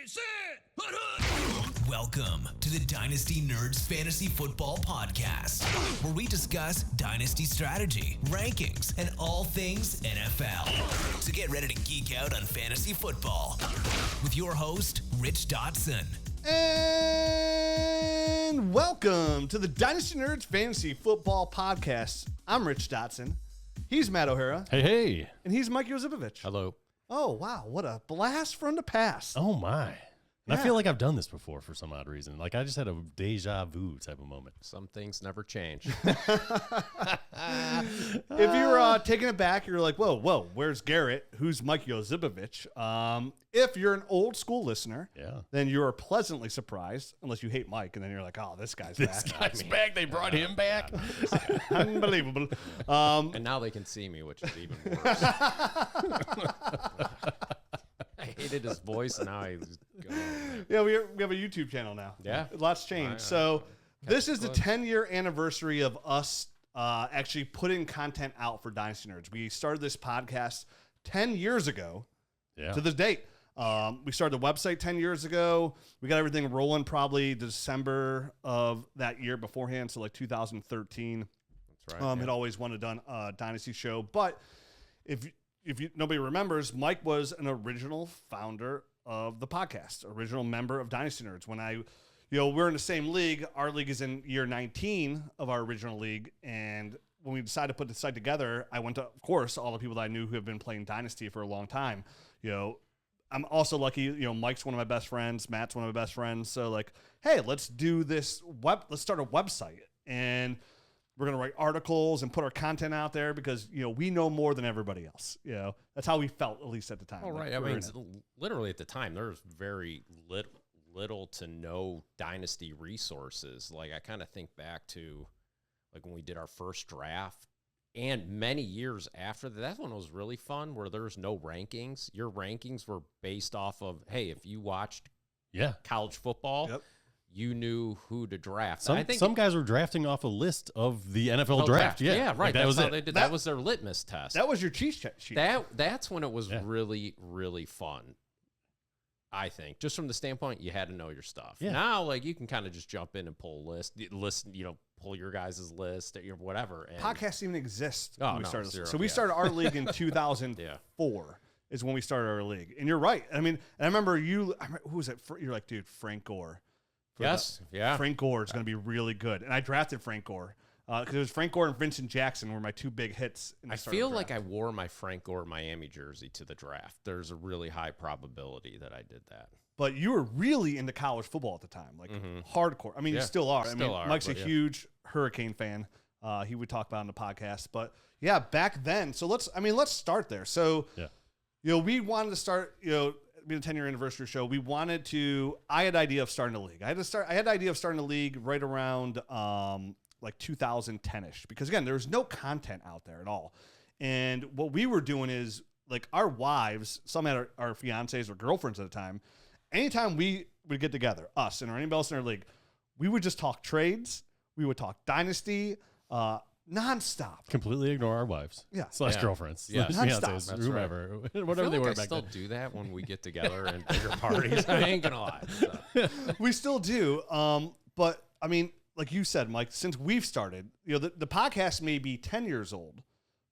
set, Welcome to the Dynasty Nerds Fantasy Football Podcast, where we discuss dynasty strategy, rankings, and all things NFL. So get ready to geek out on fantasy football with your host, Rich Dotson. And welcome to the Dynasty Nerds Fantasy Football Podcast. I'm Rich Dotson. He's Matt O'Hara. Hey, hey. And he's Mike Yozibovich. Hello. Oh, wow. What a blast from the past. Oh, my. And I feel like I've done this before for some odd reason. Like I just had a deja vu type of moment. Some things never change. If you're taking it back, you're like, whoa, where's Garrett? Who's Mike Yozibovich? If you're an old school listener, then you are pleasantly surprised, unless you hate Mike, and then you're like, oh, this guy's back. This guy's back. They brought him back. Unbelievable. And now they can see me, which is even worse. I hated his voice, and now he's gone. Yeah, we have a YouTube channel now. Yeah. Lots changed. So this is the 10-year anniversary of us actually putting content out for Dynasty Nerds. We started this podcast 10 years ago to this date. We started the website 10 years ago. We got everything rolling probably December of that year beforehand, so like 2013. That's right. Had always wanted done a Dynasty show. But if nobody remembers, Mike was an original founder of the podcast, original member of Dynasty Nerds. When we're in the same league. Our league is in year 19 of our original league. And when we decided to put the site together, I went to, of course, all the people that I knew who have been playing Dynasty for a long time. I'm also lucky, Mike's one of my best friends. Matt's one of my best friends. So like, hey, let's do this let's start a website. And we're going to write articles and put our content out there because, we know more than everybody else. That's how we felt, at least at the time. Oh, right. I mean, literally at the time, there was very little to no Dynasty resources. Like, I kind of think back to, like, when we did our first draft and many years after that. That's when it was really fun, where there was no rankings. Your rankings were based off of, hey, if you watched college football, you knew who to draft. Some guys were drafting off a list of the NFL draft. Yeah, right. Like that was how it. they did. That was their litmus test. That was your cheat sheet. That's when it was really, really fun. I think, just from the standpoint, you had to know your stuff. Yeah. Now, like, you can kind of just jump in and pull a list, pull your guys' list, whatever. And podcasts even exist when we started. Zero, so we started our league in 2004 is when we started our league. And you're right. I mean, and I remember who was it? You're like, dude, Frank Gore. Frank Gore is going to be really good. And I drafted Frank Gore because it was Frank Gore and Vincent Jackson were my two big hits. I feel like I wore my Frank Gore Miami jersey to the draft. There's a really high probability that I did that. But you were really into college football at the time, like hardcore. I mean, you still are. Mike's a huge Hurricane fan. He would talk about it on the podcast. But yeah, back then. So let's start there. So, we wanted to start, being a 10-year anniversary show, I had the idea of starting a league. I had the idea of starting a league right around like 2010-ish, because again, there's no content out there at all. And what we were doing is, like, our wives, some had our fiancés or girlfriends at the time, anytime we would get together, us and anybody else in our league, we would just talk trades, we would talk Dynasty, nonstop. Completely ignore our wives. / girlfriends. Yeah. Fiancés, whomever. Whatever they were back then. I still do that when we get together and bigger parties. I ain't gonna lie. So. We still do. But I mean, like you said, Mike, since we've started, the podcast may be 10 years old,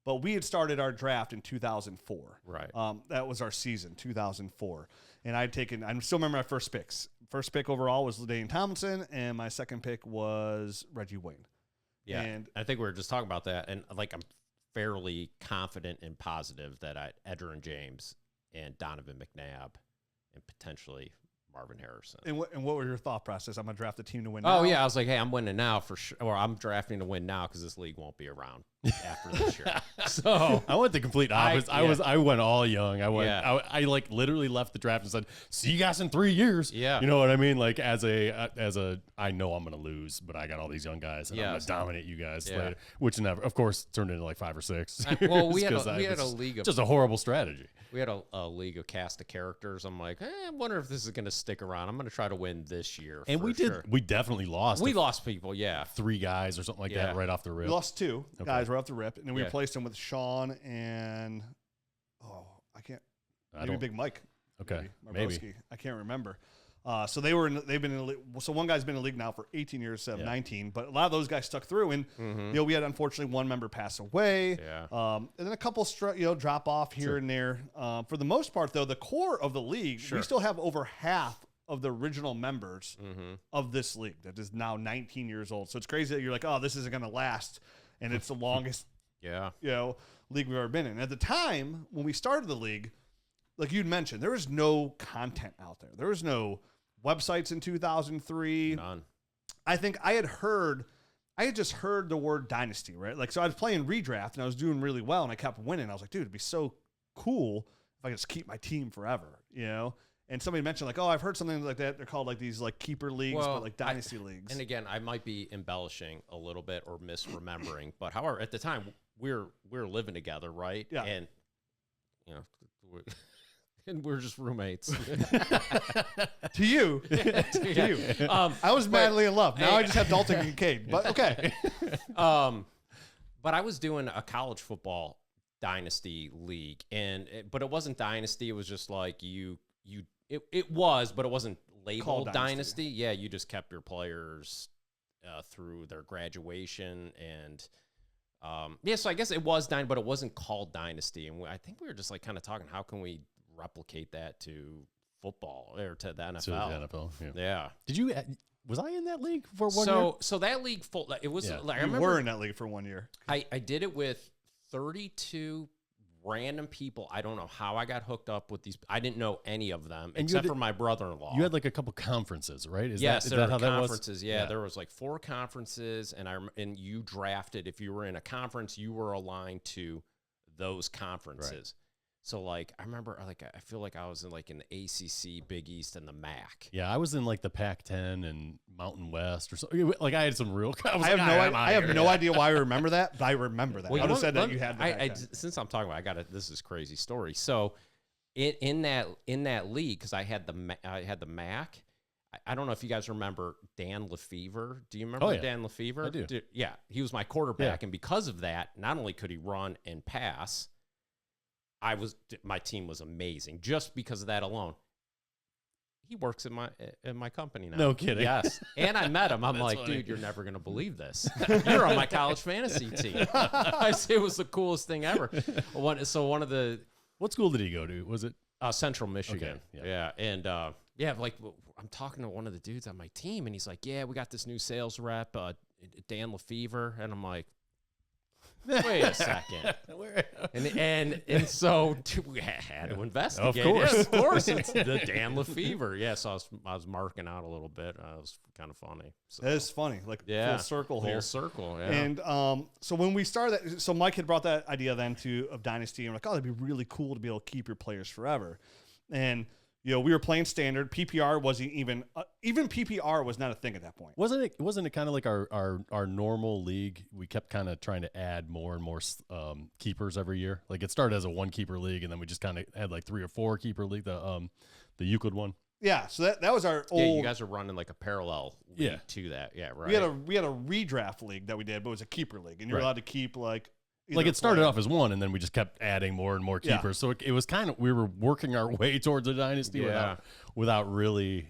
but we had started our draft in 2004. Right. That was our season, 2004. And I still remember my first picks. First pick overall was LaDainian Tomlinson, and my second pick was Reggie Wayne. Yeah, and I think we were just talking about that, and like I'm fairly confident and positive that Edgerrin James and Donovan McNabb and potentially Marvin Harrison. And what were your thought process? I'm going to draft a team to win now? Oh, yeah. I was like, hey, I'm winning now for sure. Or I'm drafting to win now because this league won't be around after this year. So I went the complete opposite. I went all young. I like literally left the draft and said, see you guys in 3 years. Yeah. You know what I mean? Like I know I'm going to lose, but I got all these young guys and I'm going to dominate you guys later, which never, of course, turned into like 5 or 6. Well, we had a league of just a horrible strategy. We had a league of cast of characters. I'm like, I wonder if this is going to stick around. I'm going to try to win this year. And we did. Sure. We definitely lost. We lost people, 3 guys or something like that right off the rip. We lost 2 guys right off the rip, and then we replaced them with Sean and maybe Big Mike. Okay, maybe. I can't remember. So they've been in the league. So one guy's been in the league now for 18 years instead of 19, but a lot of those guys stuck through. And we had unfortunately one member pass away. Yeah. And then a couple drop off here and there. For the most part, though, the core of the league, we still have over half of the original members of this league that is now 19 years old. So it's crazy that you're like, oh, this isn't going to last, and it's the longest league we've ever been in. At the time when we started the league, like you'd mentioned, there was no content out there. There was no websites in 2003. None. I think I had just heard the word Dynasty, right? Like, so I was playing redraft and I was doing really well and I kept winning. I was like, dude, it'd be so cool if I could just keep my team forever, And somebody mentioned like, oh, I've heard something like that. They're called like these like keeper leagues, but like dynasty leagues. And again, I might be embellishing a little bit or misremembering, but however, at the time we're living together, right? Yeah. And and we're just roommates. To you. I was madly in love. Now I just have Dalton and Cade, but okay. But I was doing a college football dynasty league, but it wasn't dynasty. It was just like it was, but it wasn't labeled dynasty. Yeah, you just kept your players through their graduation and. So I guess it was but it wasn't called Dynasty, and I think we were just like kind of talking, how can we replicate that to football or to the NFL? To the NFL, yeah. Did you? Was I in that league for 1 year? So that league, it was. Yeah. Like, I remember, were in that league for 1 year. I did it with 32 random people. I don't know how I got hooked up with these. I didn't know any of them except for my brother-in-law. You had like a couple conferences, right? Is that how conferences. That was? Yeah, there was like 4 conferences, and you drafted. If you were in a conference, you were aligned to those conferences. Right. So like I remember, like I feel like I was in like in the ACC, Big East, and the MAC. Yeah, I was in like the Pac-10 and Mountain West or something. Like I had some real. I have no idea why I remember that, but I remember that. Well, I would have said that you had. Since I'm talking about, this is a crazy story. So, in that league, because I had the MAC. I don't know if you guys remember Dan Lefevre. Do you remember Dan Lefevre? I do. Yeah, he was my quarterback, and because of that, not only could he run and pass. My team was amazing just because of that alone. He works in my company now. No kidding. Yes. And I met him. I'm like, funny. Dude, you're never going to believe this. You're on my college fantasy team. I say it was the coolest thing ever. What school did he go to? Was it Central Michigan? Okay. Yeah. And like I'm talking to one of the dudes on my team and he's like, yeah, we got this new sales rep, Dan Lefevre. And I'm like, wait a second. And so we had to investigate. Of course. Yes, of course. It's the Dan Lefevre. Yeah, so I was marking out a little bit. It was kind of funny. So. That is funny. Like full circle here. Full circle, yeah. And so when we started that, so Mike had brought that idea then of Dynasty, and we're like, oh, that'd be really cool to be able to keep your players forever. And we were playing standard. PPR wasn't even PPR was not a thing at that point. Wasn't it kind of like our normal league? We kept kind of trying to add more and more keepers every year. Like it started as a 1-keeper league, and then we just kind of had like 3 or 4 keeper league. The Euclid one. Yeah, so that was our old. Yeah, you guys are running like a parallel league to that. Yeah, right. We had a redraft league that we did, but it was a keeper league, and you're allowed to keep like. Like it started off as 1, and then we just kept adding more and more keepers. So it was kind of, we were working our way towards a dynasty without really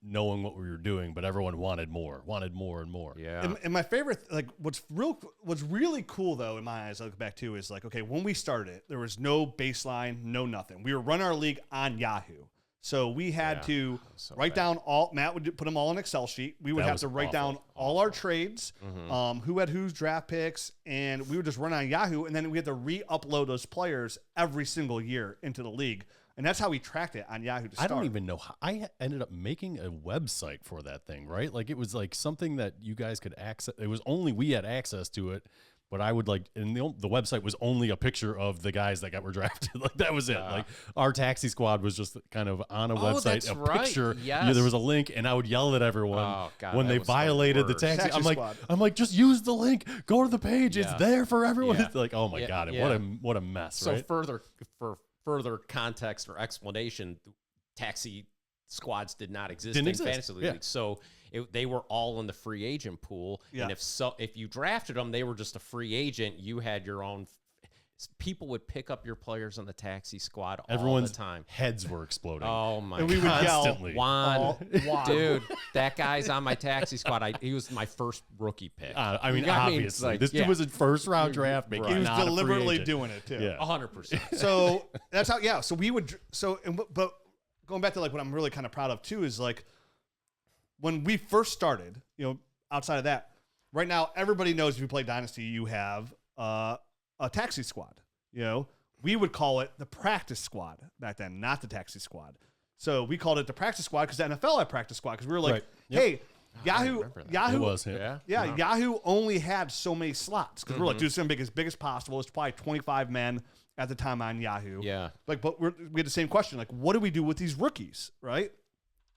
knowing what we were doing. But everyone wanted more and more. Yeah. And my favorite, like what's really cool though in my eyes, I look back to is like, okay, when we started, there was no baseline, no nothing. We were running our league on Yahoo. So we had to write down Matt would put them all in an Excel sheet. We would have to write down all our trades, who had whose draft picks, and we would just run on Yahoo. And then we had to re-upload those players every single year into the league. And that's how we tracked it on Yahoo to start. I don't even know how. I ended up making a website for that thing, right? Like it was like something that you guys could access. It was only we had access to it. But I would like, and the website was only a picture of the guys that were drafted. Like that was it. Like our taxi squad was just kind of on a website, picture. Yes. There was a link, and I would yell at everyone when they violated the taxi. I'm like, just use the link. Go to the page. It's there for everyone. It's like, oh my god, what a mess. So right? for further context or explanation, taxi squads did not exist in fantasy league. So they were all in the free agent pool. And if you drafted them, they were just a free agent. You had your own. people would pick up your players on the taxi squad Everyone's all the time. Heads were exploding. Oh my! And we would Constantly. yell, Juan, Juan. dude, that guy's on my taxi squad. He was my first rookie pick. I mean, obviously, obviously, this dude was a first round draft pick. Right. He was not a free deliberately agent. doing it too. Yeah. 100%. So that's how. Yeah. So we would. But going back to like what I'm really kind of proud of too is like when we first started. Outside of that, right now everybody knows if you play Dynasty, you have a taxi squad. We would call it the practice squad back then, not the taxi squad. So we called it the practice squad because the NFL had practice squad because we were like, Right. Yep. hey, Yahoo, It was, Yahoo only had so many slots because we're like, dude, it's gonna make it as big as possible. It's probably 25 men at the time on Yahoo. Yeah. Like, but we had the same question, like, what do we do with these rookies, right?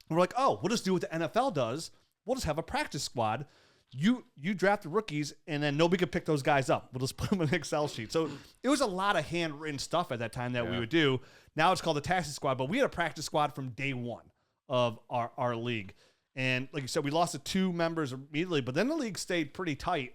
And we're like, oh, we'll just do what the NFL does. We'll just have a practice squad. You draft the rookies, and then nobody could pick those guys up. We'll just put them in an Excel sheet. So it was a lot of handwritten stuff at that time that we would do. Now it's called the taxi squad, but we had a practice squad from day one of our league. And like you said, we lost to 2 members immediately, but then the league stayed pretty tight.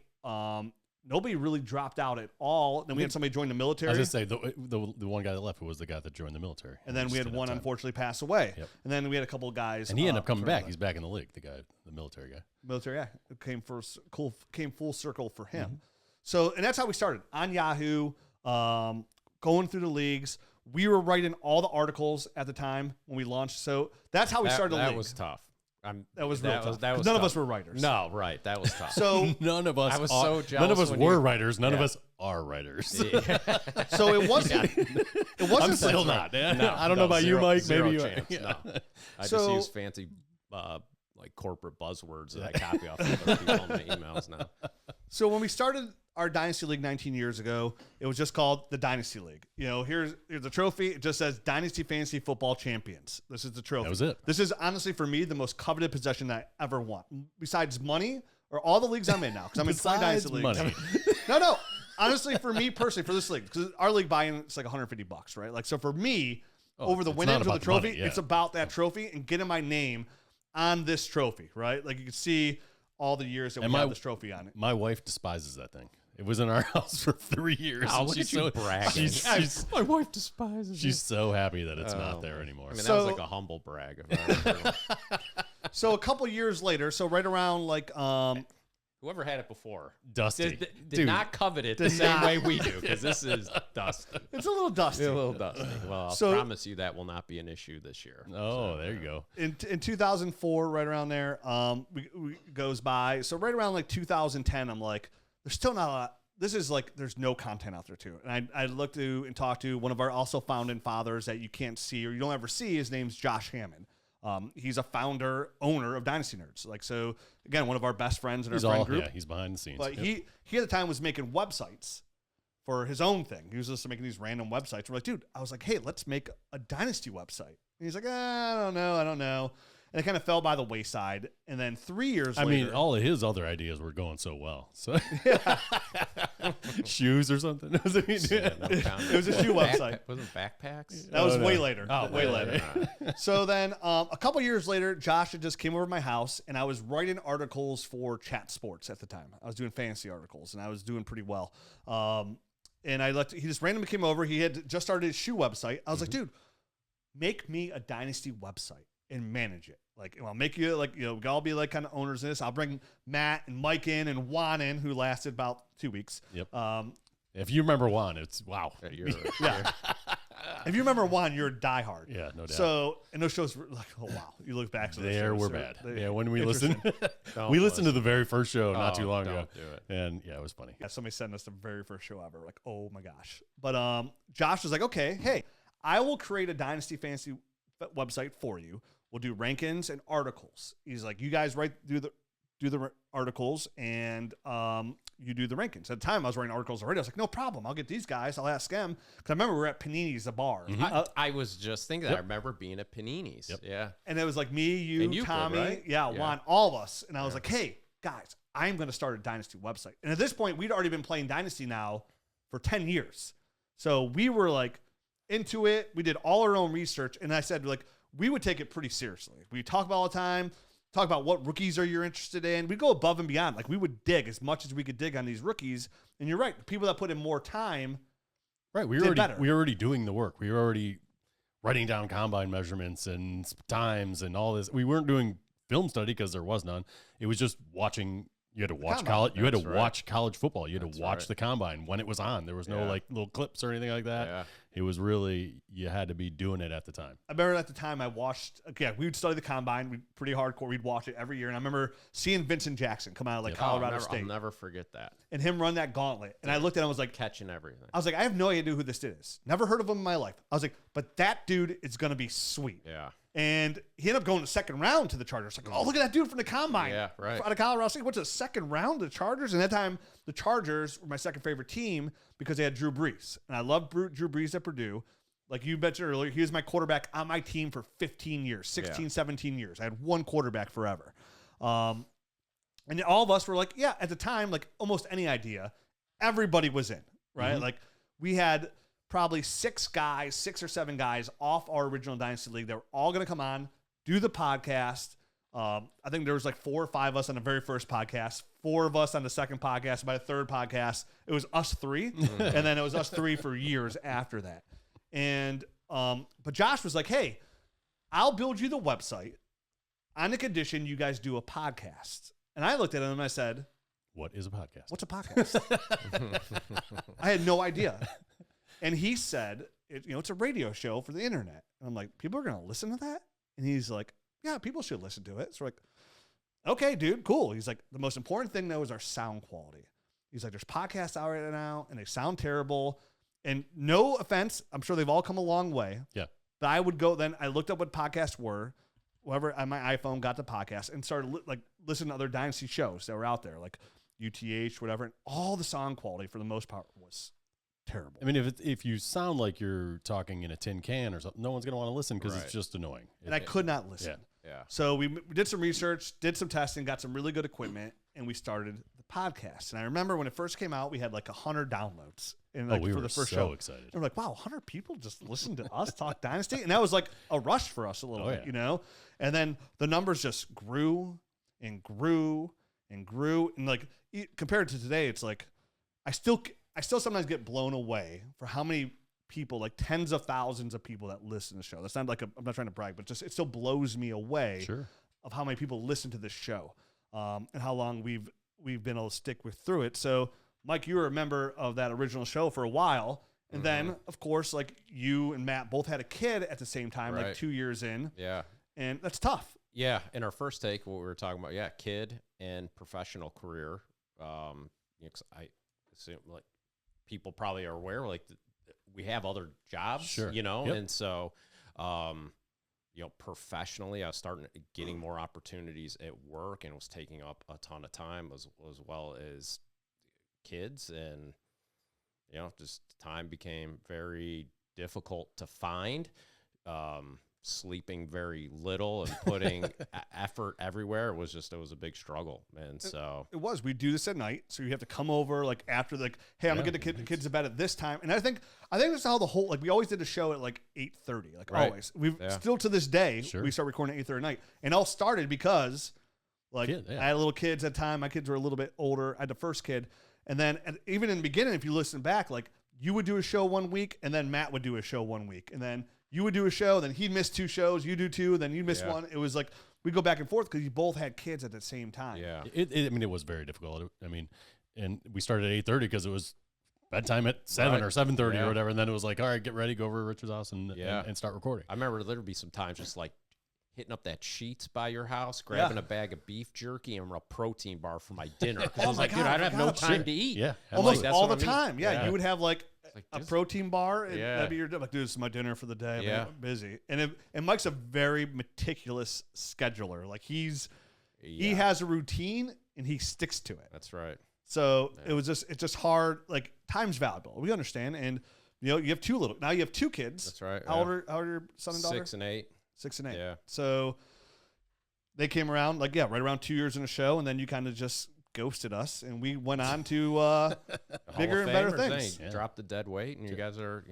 Nobody really dropped out at all. Then we had somebody join the military. I was going to say, the one guy that left was the guy that joined the military. And then we had one unfortunately pass away. Yep. And then we had a couple of guys. And he ended up coming back. He's back in the league, the military guy. Military, yeah. It came full circle for him. So, and that's how we started. On Yahoo, going through the leagues. We were writing all the articles at the time when we launched. So that's how we started the league. That was tough. That was real tough. None tough. of us were writers. No, right. That was tough. So none of us. I was are, so jealous. None of us when were you- writers. None of us are writers. So it wasn't. It wasn't. I'm still not. No, I don't know about you, Mike. Zero Maybe chance, you. no. I So- just use fancy like corporate buzzwords that I copy off of other people in my emails now. So when we started our Dynasty League 19 years ago, it was just called the Dynasty League. Here's the trophy. It just says Dynasty Fantasy Football Champions. This is the trophy. That was it. This is honestly for me the most coveted possession that I ever want, besides money or all the leagues I'm in now. Because I'm in 20 Dynasty leagues. money. No. Honestly, for me personally, for this league, because our league buy-in it's like $150, right? Like so for me, over the it's winnings not of the about the trophy, money, yeah. it's about that trophy and getting my name on this trophy, right? Like you can see all the years that we have this trophy on it. My wife despises that thing. It was in our house for 3 years. Oh, and look she's at you so bragging. my wife despises She's so happy that it's not there anymore. I mean, that So- was like a humble brag. If I remember. So a couple years later, so right around like Whoever had it before Dusty. did Dude, not covet it the did same not. way we do, because this is dusty. it's a little dusty. A little dusty. Well, I'll So- promise you that will not be an issue this year. Oh, there you go. In 2004, right around there, we goes by. So right around like 2010, I'm like, there's still not a lot. This is like, there's no content out there too. And I looked to and talked to one of our also founding fathers that you can't see or you don't ever see. His name's Josh Hammond. He's a owner of Dynasty Nerds. Like, so again, one of our best friends in our friend group. Yeah, he's behind the scenes. But Yep. he at the time was making websites for his own thing. He was just making these random websites. We're like, dude, I was like, hey, let's make a Dynasty website. And he's like, I don't know. And it kind of fell by the wayside. And then 3 years later. I mean, all of his other ideas were going so well. So shoes or something. No comment. It was a shoe website. Wasn't backpacks? That was no. way later. Oh, way yeah. later. So then a couple years later, Josh had just came over to my house and I was writing articles for Chat Sports at the time. I was doing fantasy articles and I was doing pretty well. And he just randomly came over. He had just started his shoe website. I was like, dude, make me a Dynasty website and manage it. Like, I'll make you like, we all be like kind of owners in this. I'll bring Matt and Mike in and Juan in, who lasted about 2 weeks. Yep. If you remember Juan, it's wow. Yeah. If you remember Juan, you're a diehard. Yeah, no doubt. So, and those shows were like, oh wow, you look back to those There shows, we're they're- bad. they're Yeah, when we listened, Don't we listened to listen. the very first show not too long ago, Don't do it. and yeah, it was funny. Yeah, somebody sent us the very first show ever. Like, oh my gosh. But Josh was like, okay, hey, I will create a Dynasty Fantasy website for you. We'll do rankings and articles. He's like, you guys do the articles and you do the rankings. At the time, I was writing articles already. I was like, no problem. I'll get these guys. I'll ask them. Because I remember we were at Panini's, the bar. I was just thinking that. I remember being at Panini's. Yep. Yeah. And it was like me, you, And Euclid, Tommy, right? yeah, Yeah. Juan, all of us. And I was like, hey, guys, I'm going to start a Dynasty website. And at this point, we'd already been playing Dynasty now for 10 years. So we were like into it. We did all our own research. And I said, like, we would take it pretty seriously. We talk about all the time, talk about what rookies are you interested in. We'd go above and beyond. Like, we would dig as much as we could dig on these rookies. And you're right. The people that put in more time Right. We were already doing the work. We were already writing down combine measurements and times and all this. We weren't doing film study because there was none. It was just watching. You had to watch college. You had to watch college football. You had to watch the combine when it was on. There was no like little clips or anything like that. Yeah. It was really, you had to be doing it at the time. I remember at the time I watched. Okay, we would study the combine. We'd pretty hardcore. We'd watch it every year. And I remember seeing Vincent Jackson come out of like Colorado State. I'll never forget that. And him run that gauntlet. And I looked at him. I was like, catching everything. I was like, I have no idea who this is. Never heard of him in my life. I was like, but that dude is gonna be sweet. Yeah. And he ended up going to the second round to the Chargers. Like, oh, look at that dude from the combine. Yeah, right. Out of Colorado State. Went to the second round to the Chargers. And at that time, the Chargers were my second favorite team because they had Drew Brees. And I loved Drew Brees at Purdue. Like you mentioned earlier, he was my quarterback on my team for 15 years, 16, 17 years. I had one quarterback forever. And all of us were like, yeah, at the time, like almost any idea, everybody was in, right? Like we had probably 6 or 7 guys off our original Dynasty League that were all going to come on, do the podcast. I think there was like 4 or 5 of us on the very first podcast, 4 of us on the second podcast. By the third podcast, it was us 3. And then it was us 3 for years after that. And, but Josh was like, hey, I'll build you the website on the condition you guys do a podcast. And I looked at him and I said, what is a podcast? What's a podcast? I had no idea. And he said, it's a radio show for the internet. And I'm like, people are going to listen to that? And he's like, yeah, people should listen to it. So we're like, okay, dude, cool. He's like, the most important thing, though, is our sound quality. He's like, there's podcasts out right now, and they sound terrible. And no offense, I'm sure they've all come a long way. Yeah. But I looked up what podcasts were, whoever on my iPhone got the podcast, and started listening to other Dynasty shows that were out there, like UTH, whatever. And all the sound quality, for the most part, was terrible. I mean, if you sound like you're talking in a tin can or something, no one's going to want to listen because it's just annoying. And I could not listen. Yeah. So we did some research, did some testing, got some really good equipment, and we started the podcast. And I remember when it first came out, we had like 100 downloads. And we for were the first so show. Excited. And we're like, wow, 100 people just listened to us talk Dynasty? And that was like a rush for us a little bit, you know? And then the numbers just grew and grew and grew. And like, compared to today, it's like, I still sometimes get blown away for how many people, like tens of thousands of people that listen to the show. That's not like I'm not trying to brag, but just it still blows me away of how many people listen to this show and how long we've been able to stick through it. So, Mike, you were a member of that original show for a while. And then, of course, like you and Matt both had a kid at the same time, like 2 years in. Yeah. And that's tough. Yeah. In our first take, what we were talking about, kid and professional career. Cause I assume like people probably are aware, like we have other jobs, and so, professionally, I was starting getting more opportunities at work and was taking up a ton of time as well as kids, and just time became very difficult to find. Sleeping very little and putting effort everywhere. It was a big struggle. And so it was, we do this at night. So you have to come over like after hey, I'm gonna get the kids to bed at this time. And I think that's how the whole, like we always did a show at like 8:30, like always. We've still to this day, we start recording at 8:30 at night. And all started because I had little kids at the time. My kids were a little bit older. I had the first kid. And then even in the beginning, if you listen back, like you would do a show one week and then Matt would do a show one week. And then you would do a show, then he'd miss 2 shows, you do 2, then you'd miss 1. It was like we go back and forth because you both had kids at the same time. Yeah. It was very difficult. I mean, and we started at 8:30 because it was bedtime at 7 or 7:30 or whatever. And then it was like, all right, get ready, go over to Richard's house and start recording. I remember literally sometimes just like hitting up that Sheetz by your house, grabbing a bag of beef jerky and a protein bar for my dinner. Because I was like, dude, I don't have no time to eat. Yeah. Almost all the time. Yeah. You would have like a protein bar, and that'd be your like, dude, this is my dinner for the day. I'm busy. And Mike's a very meticulous scheduler. Like he has a routine and he sticks to it. That's right. So it's just hard. Like time's valuable. We understand. And you have 2 kids. That's right. How old are your son and daughter? 6 and 8. 6 and 8. Yeah. So they came around right around 2 years in a show, and then you kind of just ghosted us, and we went on to bigger and better things. Yeah. Dropped the dead weight, and you guys are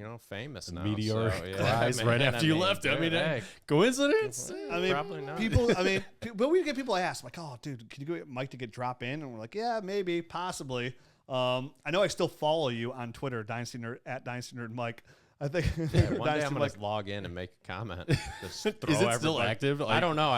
I know I still follow you on Twitter, Dynasty Nerd at Dynasty Nerd Mike. I think one day I'm going to log in and make a comment. Just throw Is it still active? I don't know.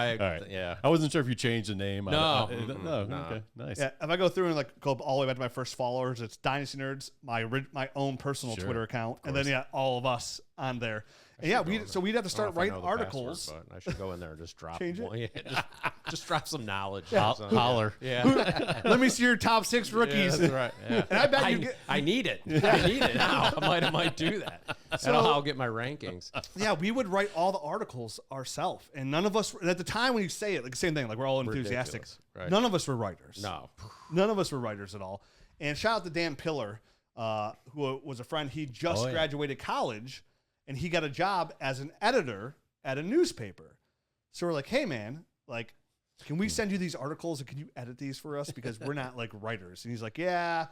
Yeah. I wasn't sure if you changed the name. No. No. Okay. Nice. Yeah. If I go through and like go all the way back to my first followers, it's Dynasty Nerds, my own personal Twitter account, and then all of us on there. And we'd have to start writing articles. Password, but I should go in there and just drop Change it? just drop some knowledge. Holler. Yeah. Let me see your top 6 rookies. Yeah, that's right. Yeah. And I bet I need it. I need it now. I might do that. That's how I'll get my rankings. Yeah, we would write all the articles ourselves, and none of us at the time when you say it, like the same thing, like we're all enthusiastic. Right. None of us were writers. No, none of us were writers at all. And shout out to Dan Pillar, who was a friend. He just graduated college, and he got a job as an editor at a newspaper. So we're like, hey man, like, can we send you these articles and can you edit these for us because we're not like writers? And he's like, yeah.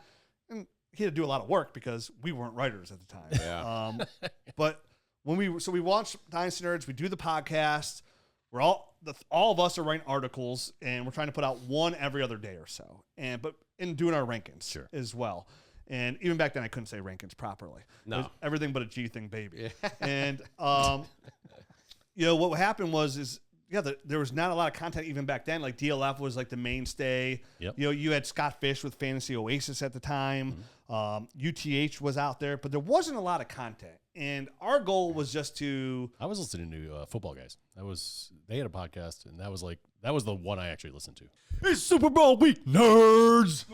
And he had to do a lot of work because we weren't writers at the time. Yeah. But when we watch Dynasty Nerds, we do the podcast. We're all of us are writing articles, and we're trying to put out one every other day or so, and doing our rankings as well. And even back then, I couldn't say rankings properly. No, everything but a G thing, baby. Yeah. And what happened was there was not a lot of content even back then. Like DLF was like the mainstay. Yep. You had Scott Fish with Fantasy Oasis at the time. UTH was out there, but there wasn't a lot of content. And our goal was just to. I was listening to Football Guys. They had a podcast, and that was the one I actually listened to. It's Super Bowl week, nerds.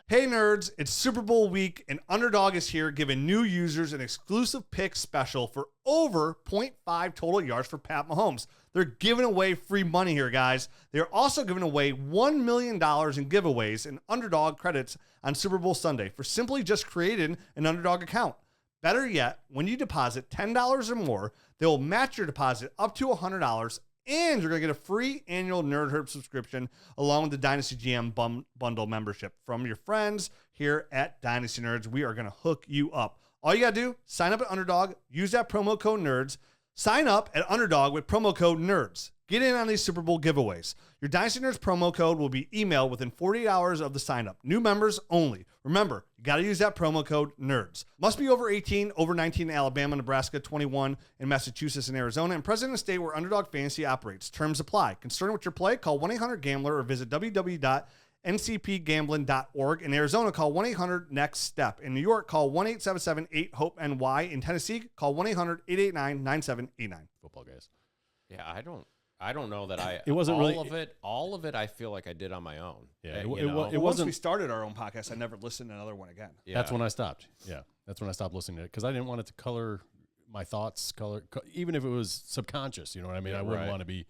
Hey nerds, it's Super Bowl week, and Underdog is here giving new users an exclusive pick special for over 0.5 total yards for Pat Mahomes. They're giving away free money here, guys. They're also giving away $1 million in giveaways and Underdog credits on Super Bowl Sunday for simply just creating an Underdog account. Better yet, when you deposit $10 or more, they will match your deposit up to $100, and you're going to get a free annual Nerd Herb subscription along with the Dynasty GM bundle membership from your friends here at Dynasty Nerds. We are going to hook you up. All you got to do, sign up at Underdog, use that promo code NERDS. Sign up at Underdog with promo code NERDS. Get in on these Super Bowl giveaways. Your Dynasty Nerds promo code will be emailed within 48 hours of the sign up. New members only. Remember, you got to use that promo code NERDS. Must be over 18, over 19 in Alabama, Nebraska, 21 in Massachusetts and Arizona, and present in a state where Underdog Fantasy operates. Terms apply. Concerned with your play? Call 1-800-GAMBLER or visit www.ncpgambling.org. In Arizona, call 1-800-NEXT-STEP. In New York, call 1-877-8-HOPE-NY. In Tennessee, call 1-800-889-9789. Football Guys. Yeah, I don't know that I. It wasn't all of it. I feel like I did on my own. Yeah, it wasn't. Once we started our own podcast, I never listened to another one again. Yeah. That's when I stopped. Yeah, that's when I stopped listening to it because I didn't want it to color my thoughts. Even if it was subconscious. You know what I mean? Yeah, I wouldn't want to be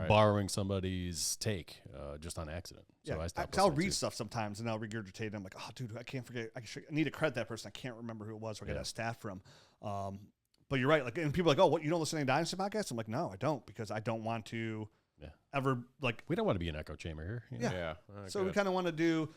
borrowing somebody's take just on accident. So I stopped. I'll read stuff sometimes and I'll regurgitate it. I'm like, oh, dude, I can't forget. I need to credit that person. I can't remember who it was. Or get that staff from. But you're right. Like, and people are like, oh, what? You don't listen to Dynasty podcasts? I'm like, no, I don't, because I don't want to ever like. We don't want to be an echo chamber here. Yeah. So we kind of want to do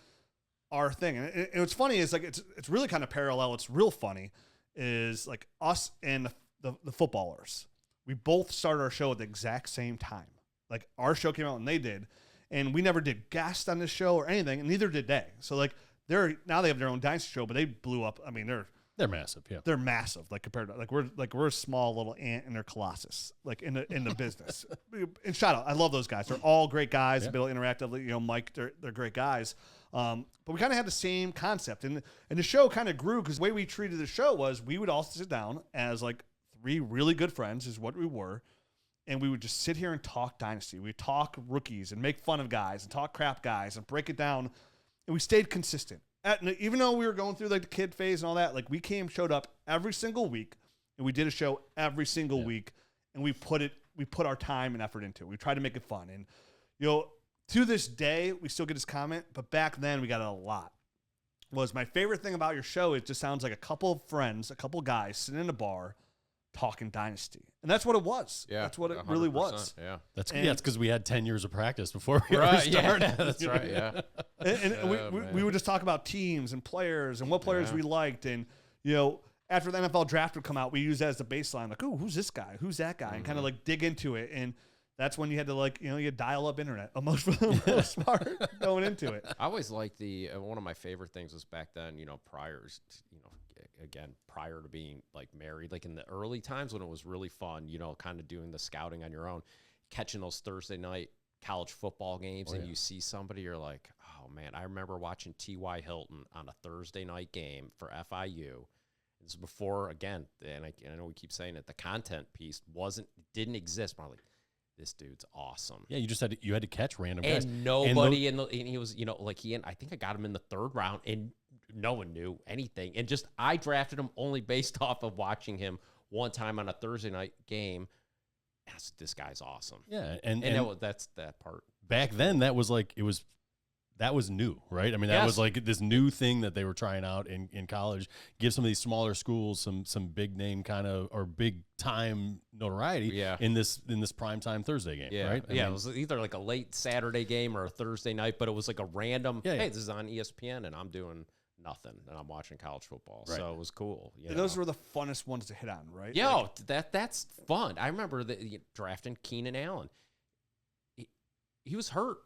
our thing, and what's funny is like it's really kind of parallel. It's real funny, is like us and the footballers. We both started our show at the exact same time. Like our show came out when they did, and we never did guests on this show or anything, and neither did they. So like they have their own Dynasty show, but they blew up. I mean, they're massive, yeah. They're massive, like compared to we're a small little ant and they're colossus, like in the business. And shout out, I love those guys. They're all great guys. Yeah. Bill Interactive, Mike, they're great guys. But we kind of had the same concept, and the show kind of grew because the way we treated the show was we would all sit down as like three really good friends, is what we were, and we would just sit here and talk Dynasty. We'd talk rookies and make fun of guys and talk crap guys and break it down, and we stayed consistent. Even though we were going through like the kid phase and all that, like we showed up every single week, and we did a show every single week, and we put our time and effort into it. We tried to make it fun, and to this day we still get this comment, but back then we got it a lot. Was my favorite thing about your show, it just sounds like a couple of friends, a couple of guys sitting in a bar talking Dynasty, and that's what it was. Yeah, that's what it really was. Yeah, it's because we had 10 years of practice before we ever started. Yeah, that's right. Yeah, and we would just talk about teams and players and what players we liked, and after the NFL draft would come out, we use that as the baseline. Like, ooh, who's this guy? Who's that guy? And kind of like dig into it. And that's when you had to you dial up internet almost for the most part going into it. I always liked one of my favorite things was back then, prior to being like married, like in the early times when it was really fun, kind of doing the scouting on your own, catching those Thursday night college football games, and you see somebody, you're like, oh man, I remember watching T.Y. Hilton on a Thursday night game for FIU. This is before, again, and I know we keep saying it, the content piece didn't exist, but I'm like, this dude's awesome. Yeah, you had to catch random guys. And nobody and he was, I think I got him in the third round, and no one knew anything. And just I drafted him only based off of watching him one time on a Thursday night game. This guy's awesome. Yeah, that's that part. Back then, that was new, right? I mean, that was like this new thing that they were trying out in college. Give some of these smaller schools some big name kind of or big time notoriety in this primetime Thursday game, right? I mean, it was either like a late Saturday game or a Thursday night, but it was like a random, hey, this is on ESPN and I'm doing nothing and I'm watching college football. Right. So it was cool. Those were the funnest ones to hit on, right? Yeah, that's fun. I remember drafting Keenan Allen. He was hurt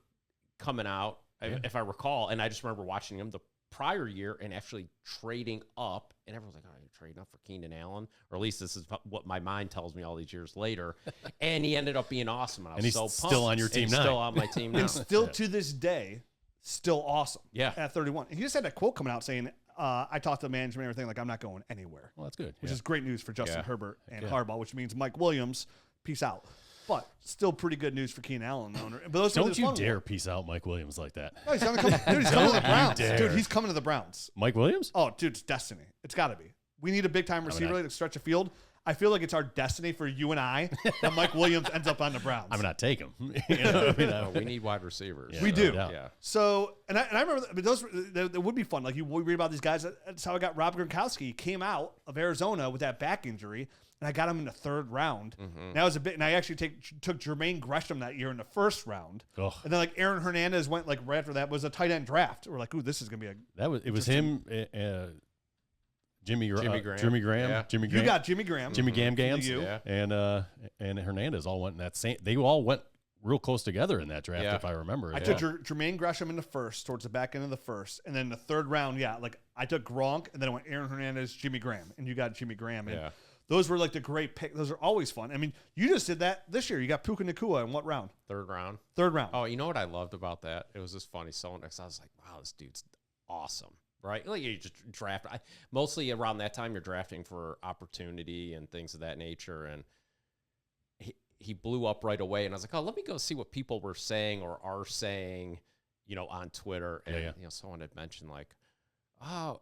coming out, if I recall, and I just remember watching him the prior year and actually trading up, and everyone's like, oh, you're trading up for Keenan Allen, or at least this is what my mind tells me all these years later, and he ended up being awesome, and I was so pumped. Still on your team now. Still on my team now. And still to this day, still awesome. Yeah. At 31. And he just had that quote coming out saying, I talked to the management and everything, like, I'm not going anywhere. Well, that's good. Which is great news for Justin Herbert and Harbaugh, which means Mike Williams, peace out. But still pretty good news for Keenan Allen, owner. But don't you dare peace out Mike Williams like that. No, he's coming to the Browns. Dude, he's coming to the Browns. Mike Williams? Oh, dude, it's destiny. It's got to be. We need a big-time receiver to stretch a field. I feel like it's our destiny for you and I that Mike Williams ends up on the Browns. I'm not taking him. We need wide receivers. We do. Yeah. So, and I remember that would be fun. Like, we read about these guys. That's how I got Rob Gronkowski. He came out of Arizona with that back injury, and I got him in the third round. Mm-hmm. That was a bit, and I actually took Jermaine Gresham that year in the first round. Ugh. And then like Aaron Hernandez went like right after that was a tight end draft. We're like, ooh, this is gonna be it was him. Jimmy Graham. You got Jimmy Graham. Jimmy Gams. And Hernandez all went in that same. They all went real close together in that draft, if I remember. I took Jermaine Gresham in the first, towards the back end of the first, and then the third round, like I took Gronk, and then I went Aaron Hernandez, Jimmy Graham, and you got Jimmy Graham. And those were like the great pick. Those are always fun. I mean, you just did that this year. You got Puka Nacua in what round? Third round. Oh, you know what I loved about that? It was just funny. So I was like, wow, this dude's awesome. Right? Like you just draft. Mostly around that time, you're drafting for opportunity and things of that nature. And he blew up right away. And I was like, oh, let me go see what people were saying or are saying, on Twitter. And, someone had mentioned like, oh,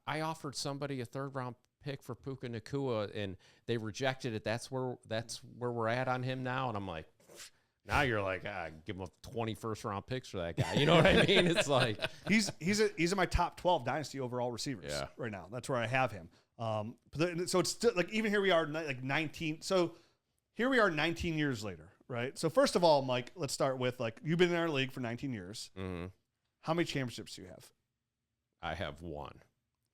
I offered somebody a third round pick for Puka Nacua and they rejected it. That's where we're at on him now. And I'm like, now you're like, give him a 21st round picks for that guy. You know what I mean? It's like he's in my top 12 dynasty overall receivers right now. That's where I have him. So it's still like, even here we are like 19. So here we are 19 years later, right? So first of all, Mike, let's start with like, you've been in our league for 19 years. Mm-hmm. How many championships do you have? I have one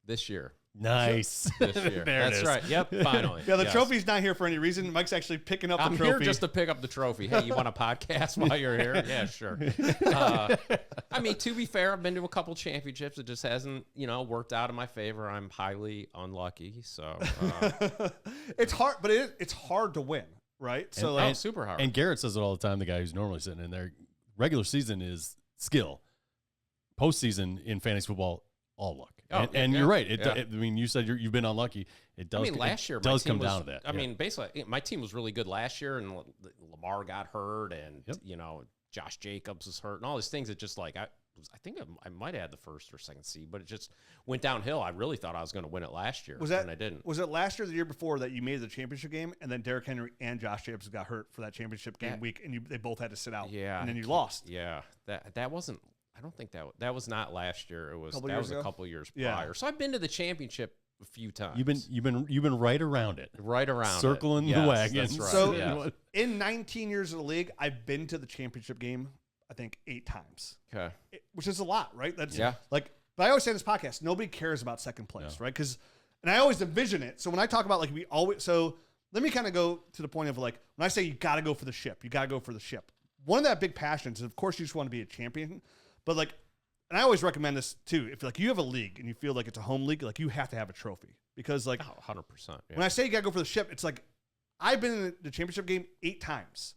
this year. Nice. This year. That's right. Yep. Finally. Yeah. The trophy's not here for any reason. Mike's actually picking up the trophy. I'm here just to pick up the trophy. Hey, you want a podcast while you're here? Yeah, sure. I mean, to be fair, I've been to a couple championships. It just hasn't, worked out in my favor. I'm highly unlucky. So it's hard, but it's hard to win, right? So super hard. And Garrett says it all the time. The guy who's normally sitting in there. Regular season is skill. Postseason in fantasy football, all luck. And you're right. I mean, you said you've been unlucky. It does. I mean, last year it does come down to that. I mean, basically, my team was really good last year, and Lamar got hurt, and Josh Jacobs was hurt, and all these things. It just like I think I might have had the first or second seed, but it just went downhill. I really thought I was going to win it last year, and I didn't. Was it last year or the year before that you made the championship game, and then Derrick Henry and Josh Jacobs got hurt for that championship game week, and they both had to sit out? Yeah, and then you lost. Yeah, that wasn't. I don't think that was not last year. It was a couple years prior. So I've been to the championship a few times. You've been right around it. Right around circling the wagon. That's right. So in 19 years of the league, I've been to the championship game, I think 8 times. Okay. Which is a lot, right? That's like, but I always say in this podcast, nobody cares about second place, right? And I always envision it. So when I talk about like let me kind of go to the point of like, when I say you got to go for the ship, you got to go for the ship. One of that big passions is, of course, you just want to be a champion. But like, and I always recommend this too. If like you have a league and you feel like it's a home league, like you have to have a trophy. Because like 100%. Yeah. When I say you got to go for the ship, it's like I've been in the championship game 8 times.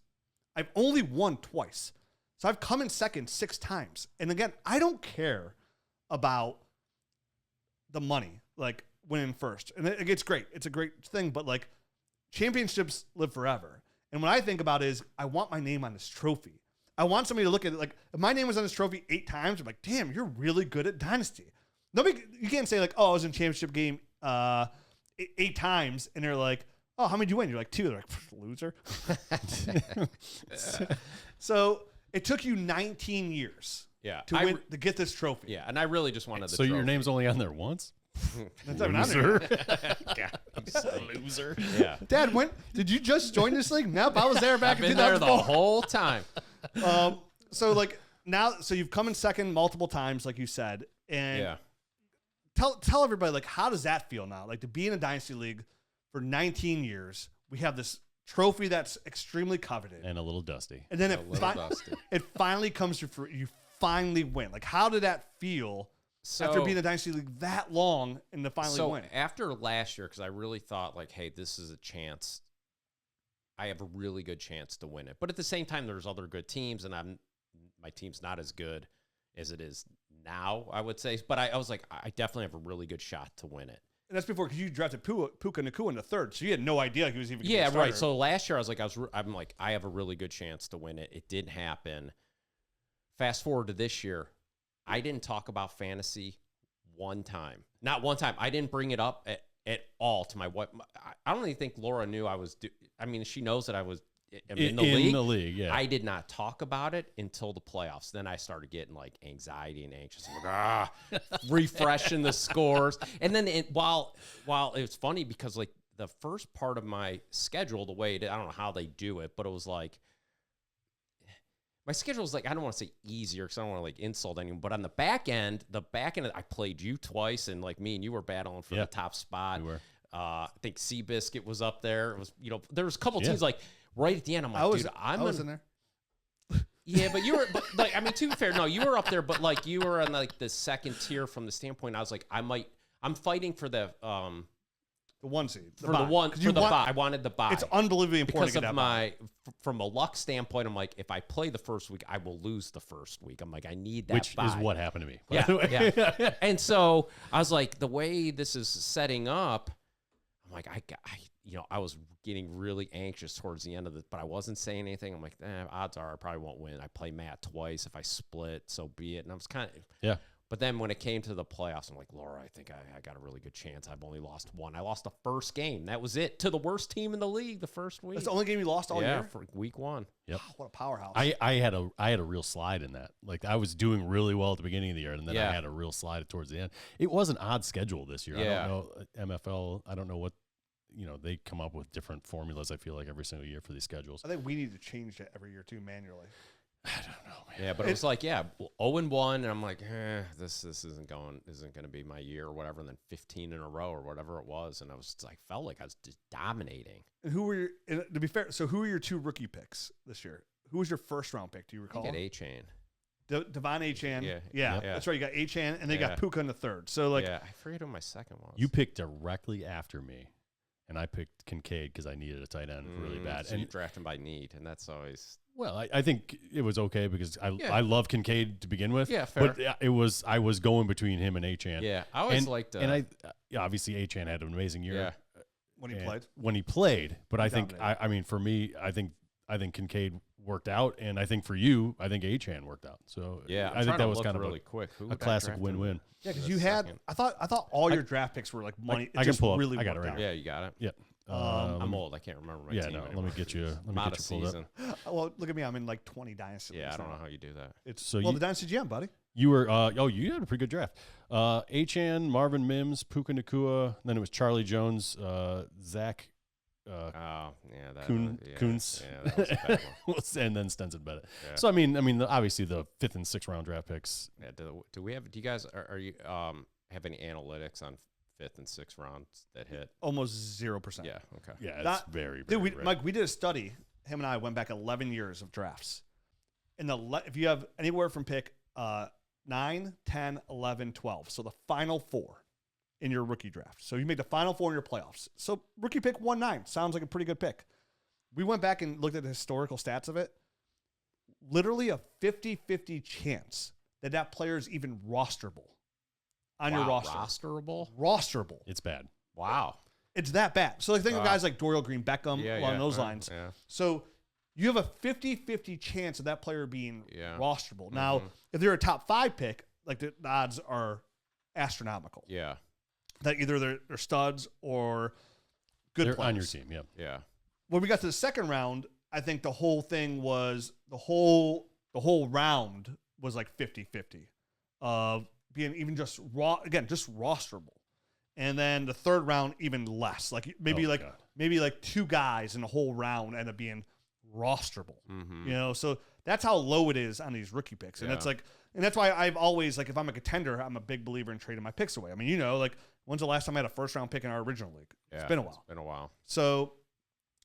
I've only won twice. So I've come in second 6 times. And again, I don't care about the money, like winning first. And it's great. It's a great thing. But like championships live forever. And what I think about is I want my name on this trophy. I want somebody to look at it like, if my name was on this trophy 8 times, I'm like, damn, you're really good at Dynasty. You can't say like, oh, I was in championship game 8 times. And they're like, oh, how many do you win? You're like 2. They're like, loser. So it took you 19 years to get this trophy. Yeah, and I really just wanted the So trophy. your name's only on there once? That's loser. Loser. Yeah. Dad, when did you just join this league? Nope, I was there back I've in been there 2004. the whole time. So like now, so you've come in second multiple times, like you said, and tell everybody like how does that feel now? Like to be in a Dynasty league for 19 years, we have this trophy that's extremely coveted And a little dusty. and then dusty. it finally comes to fruition. You finally win. Like how did that feel after being in a Dynasty league that long and to finally win? After last year, because I really thought like, hey, this is a chance. I have a really good chance to win it. But at the same time, there's other good teams, and my team's not as good as it is now, I would say. But I was like, I definitely have a really good shot to win it. And that's before, because you drafted Puka Nacua in the 3rd, so you had no idea he was even. Yeah, right. So last year, I'm like, I have a really good chance to win it. It didn't happen. Fast forward to this year, I didn't talk about fantasy one time. Not one time. I didn't bring it up at all to my wife. I don't even think Laura knew I was. I mean, she knows that I was in the league. In the league, yeah. I did not talk about it until the playoffs. Then I started getting like anxiety and anxious. I'm like, refreshing the scores. And then while it was funny because like the first part of my schedule, the way I don't know how they do it, but it was like my schedule was like, I don't want to say easier because I don't want to like insult anyone, but on the back end, I played you twice, and like me and you were battling for the top spot. We were. I think Seabiscuit was up there. It was, there was a couple teams like right at the end. I'm like, I was in there. Yeah, but you were, like, I mean, to be fair, no, you were up there, but like you were on like the second tier from the standpoint. I was like, I'm fighting for the 1 seed. For the bye. I wanted the bye. It's unbelievably important because of from a luck standpoint. I'm like, if I play the first week, I will lose the first week. I'm like, I need that Which bye. is what happened to me. Yeah. And so I was like, the way this is setting up, I'm like, I was getting really anxious towards the end of it, but I wasn't saying anything. I'm like, odds are I probably won't win. I play Matt twice. If I split, so be it. And I was kind of, But then when it came to the playoffs, I'm like, Laura, I think I got a really good chance. I've only lost 1. I lost the first game. That was it, to the worst team in the league the first week. That's the only game you lost all year? Yeah, for week 1. Yep. Wow, what a powerhouse. I had a real slide in that. Like I was doing really well at the beginning of the year, and then I had a real slide towards the end. It was an odd schedule this year. Yeah. I don't know MFL. I don't know what they come up with different formulas. I feel like every single year for these schedules. I think we need to change that every year too, manually. I don't know, man. Yeah, but it was like, 0-1, and I'm like, this isn't going to be my year or whatever. And then 15 in a row or whatever it was, and I was like, felt like I was just dominating. And to be fair, so who are your 2 rookie picks this year? Who was your first round pick? Do you recall? I get Achane. Devon Achane. Yeah. That's right. You got Achane, and they got Puka in the 3rd. So like, I forget who my second was. You picked directly after me, and I picked Kincaid because I needed a tight end really bad. So you draft him by need, and that's always. Well, I think it was okay because I love Kincaid to begin with. Yeah, fair. But I was going between him and Achane. Yeah, I always liked. And obviously Achane had an amazing year. Yeah. When he played, but I think I mean for me, I think Kincaid worked out, and I think for you, I think Achane worked out. So I think that was kind of really quick. a classic win-win. Yeah, because you had I thought all your draft picks were like money. I can pull up. Really I got it right now. Yeah, you got it. Yeah. I'm old. I can't remember my team. Let me get you. Let me get you pulled up. Well, look at me. I'm in like 20 dynasty. Yeah, I don't know how you do that. It's the Dynasty GM, buddy. You were you had a pretty good draft. Achane, Marvin Mims, Puka Nacua, then it was Charlie Jones, Zach. Kuntz, that was a bad one. and then Stenson Bennett. Yeah. So I mean, obviously the 5th and 6th round draft picks. Yeah, do we have? Do you guys are you have any analytics on fifth and sixth rounds that hit? Almost 0%. Yeah. Okay. Yeah, it's very, dude, very rare. Mike, we did a study. Him and I went back 11 years of drafts. If you have anywhere from pick 9, 10, 11, 12, so the final 4 in your rookie draft. So you make the final 4 in your playoffs. So rookie pick 1-9 sounds like a pretty good pick. We went back and looked at the historical stats of it. Literally a 50-50 chance that player is even rosterable on your roster. Rosterable. It's bad. Wow. It's that bad. So think of guys like Dorial Green, Beckham, along those lines. Yeah. So you have a 50-50 chance of that player being rosterable. Now, if they're a top 5 pick, like the odds are astronomical. Yeah. That either they're studs or good players on your team. Yeah. Yeah. When we got to the second round, I think the whole thing was the whole round was like 50-50 of being even just rosterable. And then the third round, even less. Like maybe 2 guys in the whole round end up being rosterable. So that's how low it is on these rookie picks. And that's why I've always, like, if I'm a contender, I'm a big believer in trading my picks away. I mean, like, when's the last time I had a first round pick in our original league? Yeah, it's been a while. It's been a while. So,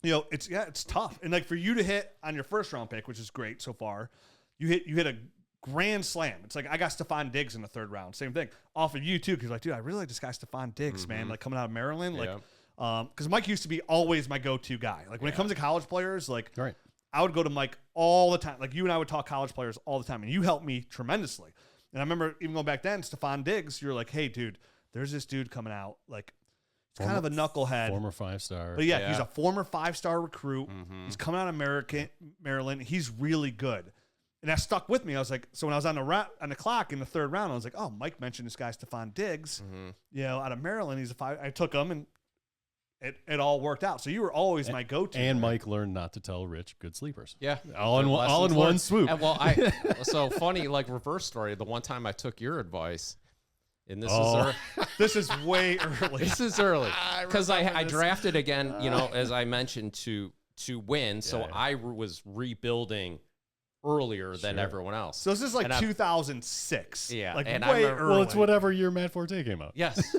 it's tough. And like for you to hit on your first round pick, which is great so far, you hit a grand slam. It's like I got Stephon Diggs in the third round. Same thing off of you too, because like, dude, I really like this guy Stephon Diggs, man. Like coming out of Maryland, like, because Mike used to be always my go-to guy. Like when it comes to college players, like I would go to Mike all the time. Like you and I would talk college players all the time, and you helped me tremendously. And I remember even going back then, Stephon Diggs, you're like, hey, dude, there's this dude coming out, like. He's kind of a knucklehead. Former 5-star. But he's a former 5-star recruit. He's coming out of Maryland. He's really good. And that stuck with me. I was like, so when I was on the clock in the third round, I was like, oh, Mike mentioned this guy, Stephon Diggs, out of Maryland. He's a 5. I took him, and it all worked out. So you were always my go-to. And Mike learned not to tell Rich good sleepers. Yeah. All in one swoop. And, so funny, like reverse story, the one time I took your advice, and this is way early. This is early because I drafted again, as I mentioned, to win. So I was rebuilding earlier than everyone else. So this is like 2006. Yeah, like and way early. Well, it's whatever year Matt Forte came out. Yes.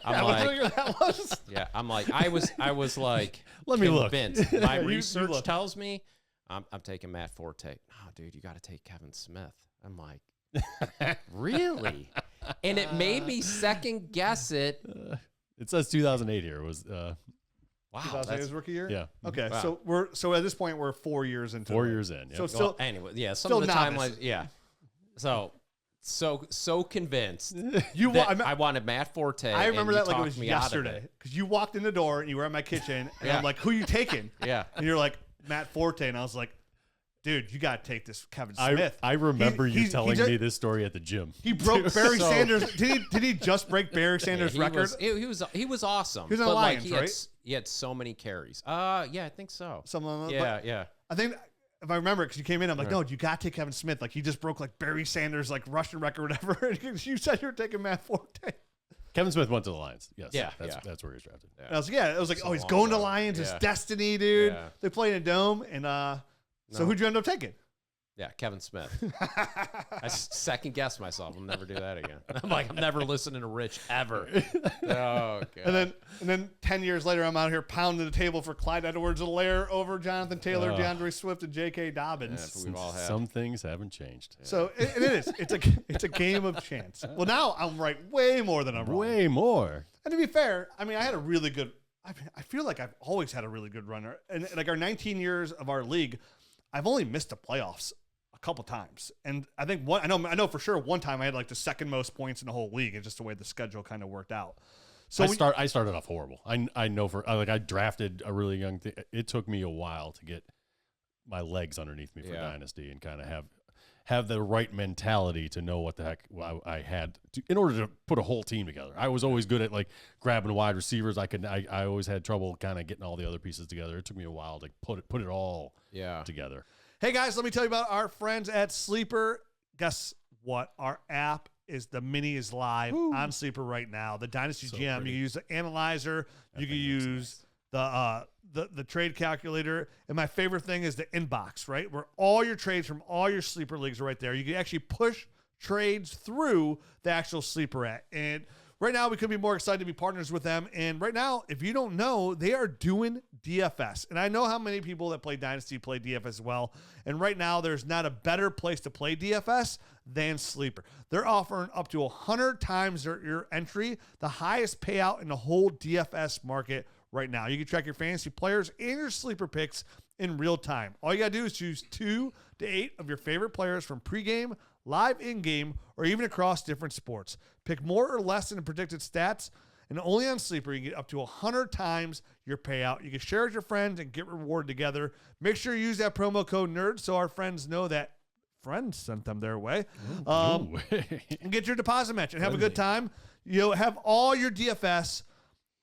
I'm like, what year that was? Yeah, I'm like, I was like, let me look. My research tells me I'm taking Matt Forte. Oh, dude, you got to take Kevin Smith. I'm like, really? And it made me second guess it. It says 2008 here. It was wow. 2008 was rookie year? Yeah. Okay. Wow. So at this point we're 4 years into 4 years in. Yeah. So still anyway, yeah, some still of the novice. timelines, So convinced I wanted Matt Forte. I remember that like it was me yesterday because you walked in the door and you were at my kitchen and I'm like, who are you taking? Yeah. And you're like, Matt Forte. And I was like, dude, you got to take this Kevin Smith. I remember you telling me this story at the gym. He broke Barry Sanders. Did he just break Barry Sanders' record? He was awesome. He was on the Lions, right? He had so many carries. Yeah, I think so. Yeah. I think if I remember, because you came in, I'm like, no, you got to take Kevin Smith. Like he just broke like Barry Sanders' like rushing record, or whatever. You said you were taking Matt Forte. Kevin Smith went to the Lions. Yes. Yeah. That's where he was drafted. Yeah. And I was like, oh, he's going to Lions. It's destiny, dude. Yeah. They play in a dome, and so who'd you end up taking? Yeah, Kevin Smith. I second guessed myself. I'll never do that again. I'm like, I'm never listening to Rich ever. Oh, God. And then 10 years later, I'm out here pounding the table for Clyde Edwards-Helaire over Jonathan Taylor, DeAndre Swift, and J.K. Dobbins. Yeah, we've all had. Some things haven't changed. Yeah. So it is. It's a game of chance. Well, now I'm right way more than I'm wrong. Way more. And to be fair, I mean, I had a really good. I feel like I've always had a really good runner. And like our 19 years of our league, I've only missed the playoffs couple times, and I think I know for sure one time I had like the second most points in the whole league. It's just the way the schedule kind of worked out. So I started off horrible. I know I drafted a really young thing. It took me a while to get my legs underneath me for Dynasty and kind of have the right mentality to know what the heck I had to, in order to put a whole team together. I was always good at like grabbing wide receivers. I always had trouble kind of getting all the other pieces together. It took me a while to put it all together. Hey, guys, let me tell you about our friends at Sleeper. Guess what? Our app the Mini is live on Sleeper right now. The Dynasty GM, pretty. You can use the analyzer. You can use the trade calculator. And my favorite thing is the inbox, right? Where all your trades from all your Sleeper leagues are right there. You can actually push trades through the actual Sleeper app. And right now we couldn't be more excited to be partners with them. And right now, if you don't know, they are doing DFS. And I know how many people that play Dynasty play DFS as well. And right now, there's not a better place to play DFS than Sleeper. They're offering up to 100 times your entry, the highest payout in the whole DFS market right now. You can track your fantasy players and your sleeper picks in real time. All you got to do is choose 2 to 8 of your favorite players from pregame, live in-game, or even across different sports. Pick more or less than the predicted stats, and only on Sleeper, you can get up to 100 times your payout. You can share with your friends and get rewarded together. Make sure you use that promo code NERD so our friends know that friends sent them their way. And get your deposit match and have a good time. You'll have all your DFS,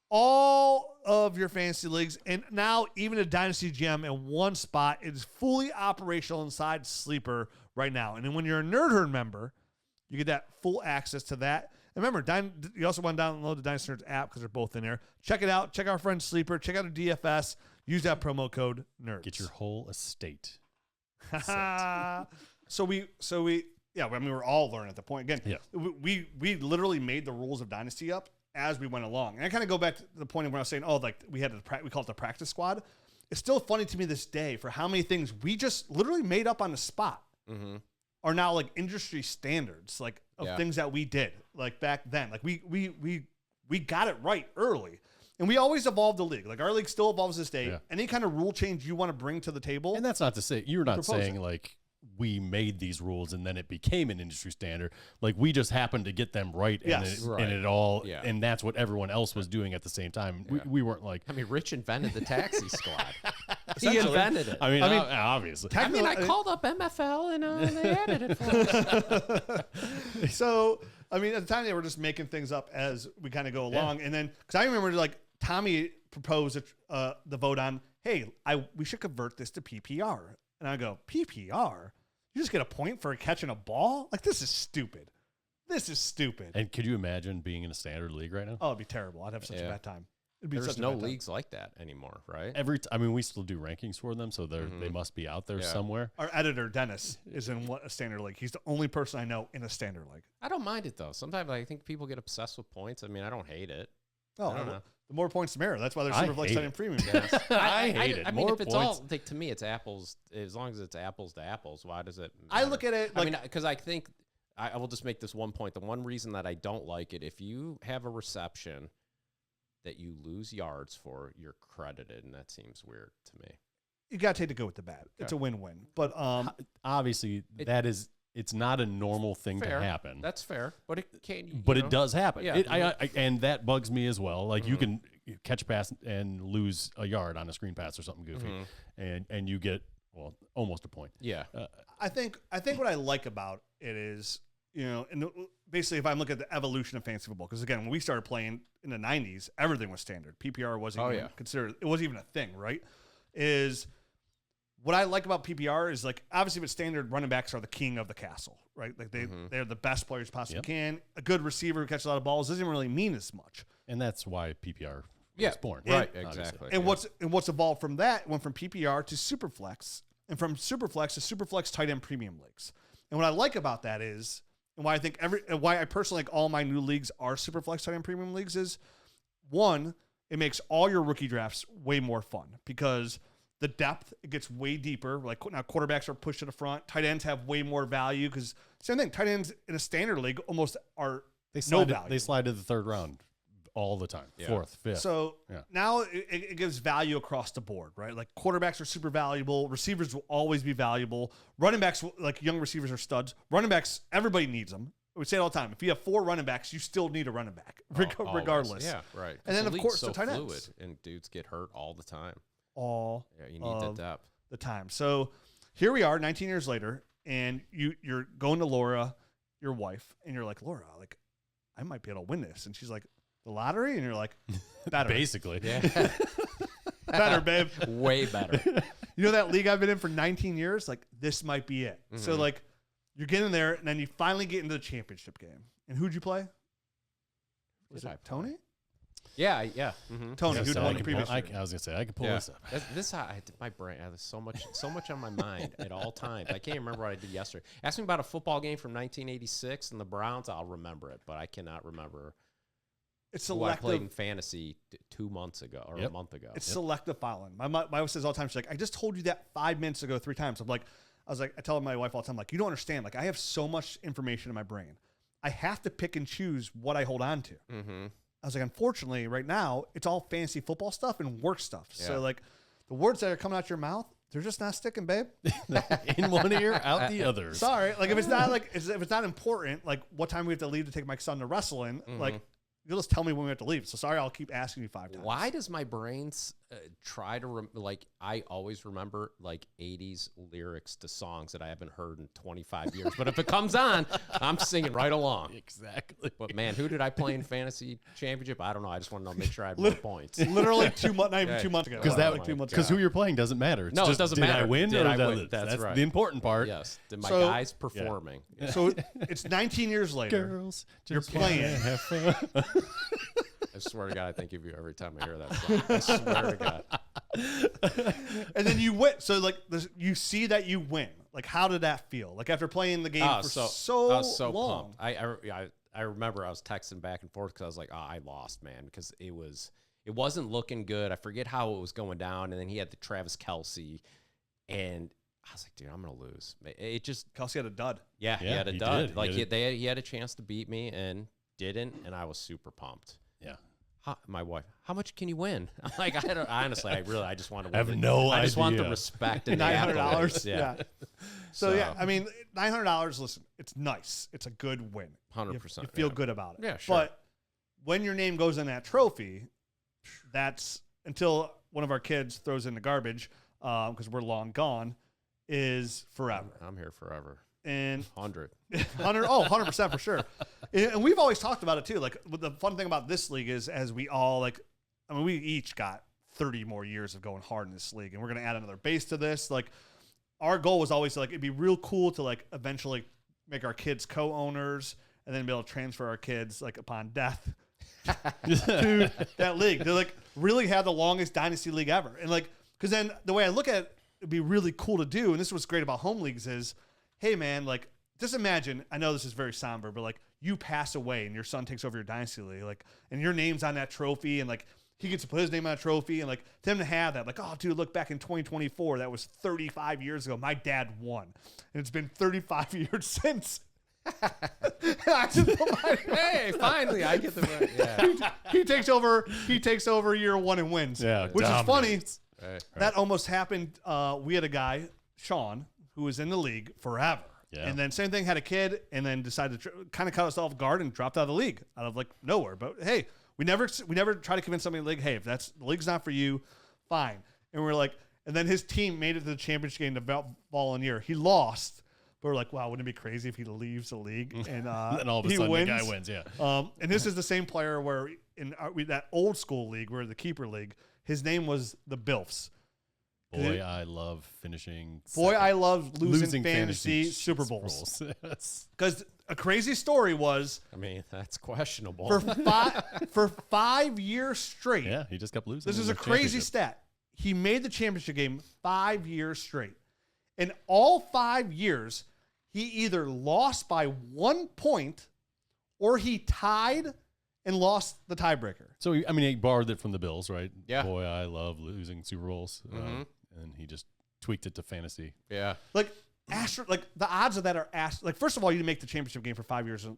all of your fantasy leagues, and now even a Dynasty GM in one spot. It is fully operational inside Sleeper right now. And then when you're a Nerd Herd member, you get that full access to that. And remember, you also want to download the Dynasty Nerds app because they're both in there. Check it out. Check our friend Sleeper. Check out the DFS. Use that promo code NERDS. Get your whole estate. So we we're all learning at the point. Again, we literally made the rules of Dynasty up as we went along. And I kind of go back to the point of when I was saying, we call it the practice squad. It's still funny to me this day for how many things we just literally made up on the spot are now like industry standards, like of things that we did like back then. Like we got it right early. And we always evolve the league. Like our league still evolves this day. Yeah. Any kind of rule change you want to bring to the table. And that's not to say, you're not saying like we made these rules and then it became an industry standard. Like we just happened to get them right. And and that's what everyone else was doing at the same time. Yeah. We weren't like, I mean, Rich invented the taxi squad. He invented it. I mean, obviously. I called up MFL and they added it for us. So, I mean, at the time they were just making things up as we kind of go along. And then, because I remember like Tommy proposed the vote on, hey, we should convert this to PPR. And I go, PPR? You just get a point for catching a ball? Like, this is stupid. This is stupid. And could you imagine being in a standard league right now? Oh, it'd be terrible. I'd have such a bad time. There's no leagues like that anymore, right? We still do rankings for them, so they must be out there somewhere. Our editor, Dennis, is in a standard league. He's the only person I know in a standard league. I don't mind it, though. Sometimes I think people get obsessed with points. I mean, I don't hate it. Oh, I don't know. The more points, the merrier. That's why there's Superflex Titan Premium guys. I hate it. I mean, if it's all, like, to me, it's apples. As long as it's apples to apples, why does it matter? I look at it like, I mean, because I think, I will just make this one point. The one reason that I don't like it, if you have a reception that you lose yards for, you're credited, and that seems weird to me. You got to take the good with the bad. It's a win-win. But obviously, it's not a normal thing to happen. That's fair, but it can. But it does happen. Yeah. And that bugs me as well. Like you can catch a pass and lose a yard on a screen pass or something goofy, and you get almost a point. Yeah. I think what I like about it is, and basically if I'm looking at the evolution of fantasy football, because again when we started playing in the 90s, everything was standard. PPR wasn't even considered. It wasn't even a thing, right? What I like about PPR is, like, obviously with standard, running backs are the king of the castle, right? Like they're the best players possibly can. A good receiver who catches a lot of balls doesn't really mean as much. And that's why PPR was born. Right, exactly. And what's evolved from that went from PPR to Superflex, and from Superflex to Superflex tight end premium leagues. And what I like about that is, and why I think why I personally like all my new leagues are Superflex tight end premium leagues is, one, it makes all your rookie drafts way more fun because the depth, it gets way deeper. Like now quarterbacks are pushed to the front. Tight ends have way more value because same thing. Tight ends in a standard league almost are no value. They slide to the third round all the time. Yeah. Fourth, fifth. So now it gives value across the board, right? Like quarterbacks are super valuable. Receivers will always be valuable. Running backs, like young receivers, are studs. Running backs, everybody needs them. We say it all the time. If you have 4 running backs, you still need a running back, regardless. Yeah, right. And then, of course, the tight ends. Fluid, and dudes get hurt all the time. You need the depth. The time. So here we are 19 years later, and you're going to Laura, your wife, and you're like, Laura, like, I might be able to win this. And she's like, the lottery? And you're like, better. Basically. Yeah. Better, babe. Way better. You know that league I've been in for 19 years? Like, this might be it. So, like, you're getting there, and then you finally get into the championship game. And who'd you play? Was it Tony? Yeah. Tony, who won the previous year? I was gonna say I could pull this up. My brain has so much on my mind at all times. I can't remember what I did yesterday. Ask me about a football game from 1986 and the Browns. I'll remember it, but I cannot remember It's who selective. I played in fantasy 2 months ago or a month ago. It's selective following. My wife says all the time, she's like, I just told you that 5 minutes ago 3 times. I tell my wife all the time, like, you don't understand. Like, I have so much information in my brain. I have to pick and choose what I hold on to. Mm-hmm. I was like, unfortunately, right now, it's all fantasy football stuff and work stuff. Yeah. So, like, the words that are coming out your mouth, they're just not sticking, babe. In one ear, out the other. Sorry. Like, if it's not important, like, what time we have to leave to take my son to wrestling, like, you'll just tell me when we have to leave. So sorry, I'll keep asking you 5 times. Why does my brain try to I always remember like 80s lyrics to songs that I haven't heard in 25 years. But if it comes on, I'm singing right along. Exactly. But man, who did I play in fantasy championship? I don't know. I just want to make sure I have more points. Literally 2 months, not even 2 months ago. Because who you're playing doesn't matter. It's no, just, it doesn't did matter. I win did or I did win? That's right. the important part. Yes. Did my guys performing? Yeah. So it's 19 years later. Girls, you're playing. Have fun. I swear to God, I think of you every time I hear that song. I swear to God. And then you win. So, like, you see that you win. Like, how did that feel? Like, after playing the game for so I was so long. Pumped. I remember I was texting back and forth because I was like, I lost, man, because it wasn't looking good. I forget how it was going down. And then he had the Travis Kelce. And I was like, dude, I'm going to lose. It just... Kelce had a dud. Yeah, he had a dud. Did. Like, he had a chance to beat me and didn't. And I was super pumped. Yeah. My wife, how much can you win? I'm like, I just want to win. I have no idea. I just want the respect and the $900. Yeah. So, yeah, I mean, $900, listen, it's nice. It's a good win. 100%. You feel good about it. Yeah, sure. But when your name goes in that trophy, that's until one of our kids throws in the garbage, because we're long gone, is forever. I'm here forever. And 100. 100% for sure. And we've always talked about it too. Like, the fun thing about this league is, as we all we each got 30 more years of going hard in this league, and we're going to add another base to this. Like, our goal was always it'd be real cool to eventually make our kids co-owners and then be able to transfer our kids upon death to that league. They really have the longest dynasty league ever. And because then the way I look at it, it'd be really cool to do. And this is what's great about home leagues is, hey man, just imagine, I know this is very somber, but you pass away and your son takes over your dynasty league, and your name's on that trophy, and he gets to put his name on a trophy, and to him to have that, oh dude, look back in 2024, that was 35 years ago. My dad won, and it's been 35 years since. Hey, finally, I get the right. Yeah. He takes over year 1 and wins. Yeah, which dominates. is funny. Right. That almost happened. We had a guy, Sean, who was in the league forever. Yeah. And then same thing, had a kid, and then decided to kind of cut us off guard and dropped out of the league out of nowhere. But hey, we never try to convince somebody in the league, hey, if the league's not for you, fine. And we're and then his team made it to the championship game the following year. He lost, but we're like, wow, wouldn't it be crazy if he leaves the league and then all of a sudden the guy wins? Yeah. And this is the same player where in that old school league, where the keeper league, his name was the Bilfs. Boy, I love finishing. Boy, I love losing fantasy Super Bowls. Because a crazy story was, I mean, that's questionable. For 5 years straight. Yeah, he just kept losing. This is a crazy stat. He made the championship game 5 years straight. In all 5 years, he either lost by 1 point or he tied and lost the tiebreaker. So, I mean, he borrowed it from the Bills, right? Yeah. Boy, I love losing Super Bowls. Mm-hmm. And he just tweaked it to fantasy. Yeah. The odds of that are first of all, you to make the championship game for 5 years in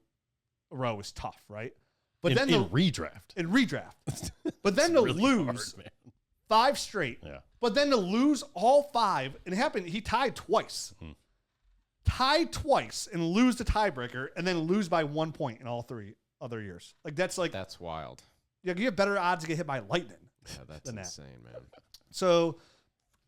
a row is tough, right? But then in redraft. But then to really lose hard, 5 straight. Yeah. But then to lose all 5, and it happened, he tied twice. Mm-hmm. Tied twice and lose the tiebreaker, and then lose by 1 point in all 3 other years. That's wild. Yeah, you have better odds to get hit by lightning. Yeah, that's insane, man. So,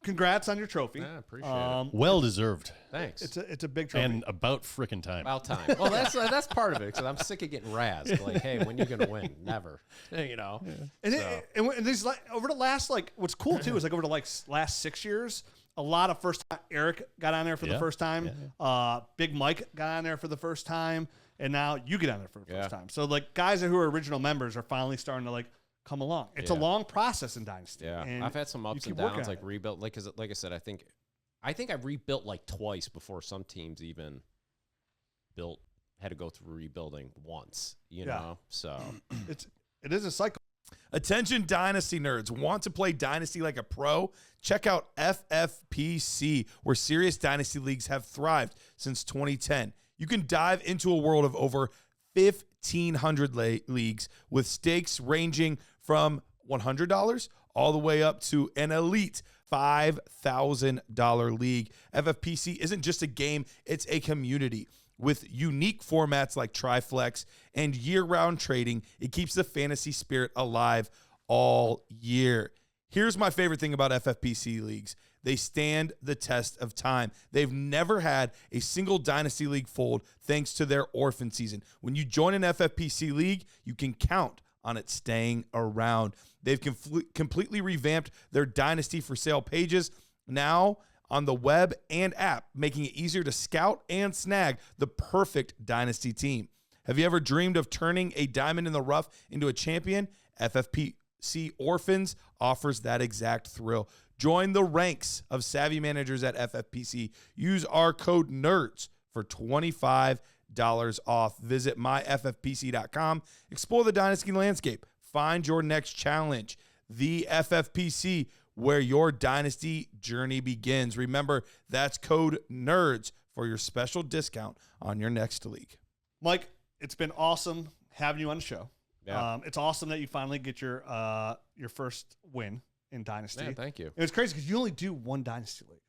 congrats on your trophy. Yeah, appreciate it. Well deserved. Thanks. It's a big trophy. And about freaking time. About time. Well, that's part of it, because I'm sick of getting razzed. Hey, when you gonna win? Never. Yeah. And these over the last what's cool too is over the last 6 years, a lot of first time. Eric got on there for the first time. Yeah. Big Mike got on there for the first time, and now you get on there for the first time. So guys who are original members are finally starting to come along. It's a long process in Dynasty. Yeah, and I've had some ups and downs, rebuilt. Like I said, I think I've rebuilt twice before some teams even had to go through rebuilding once. You know, so It is a cycle. Attention Dynasty nerds. Want to play Dynasty like a pro? Check out FFPC, where serious Dynasty leagues have thrived since 2010. You can dive into a world of over 1,500 leagues with stakes ranging from $100 all the way up to an elite $5,000 league. FFPC isn't just a game, it's a community. With unique formats like Triflex and year-round trading, it keeps the fantasy spirit alive all year. Here's my favorite thing about FFPC leagues. They stand the test of time. They've never had a single Dynasty league fold thanks to their orphan season. When you join an FFPC league, you can count on it staying around. They've completely revamped their Dynasty for sale pages now on the web and app, making it easier to scout and snag the perfect Dynasty team. Have you ever dreamed of turning a diamond in the rough into a champion? FFPC Orphans offers that exact thrill. Join the ranks of savvy managers at FFPC. Use our code NERDS for $25 off. Visit myffpc.com. Explore the Dynasty landscape. Find your next challenge. The FFPC, where your Dynasty journey begins. Remember, that's code NERDS for your special discount on your next league. Mike, it's been awesome having you on the show. Yeah. It's awesome that you finally get your first win in Dynasty. Man, thank you. It was crazy because you only do one Dynasty league.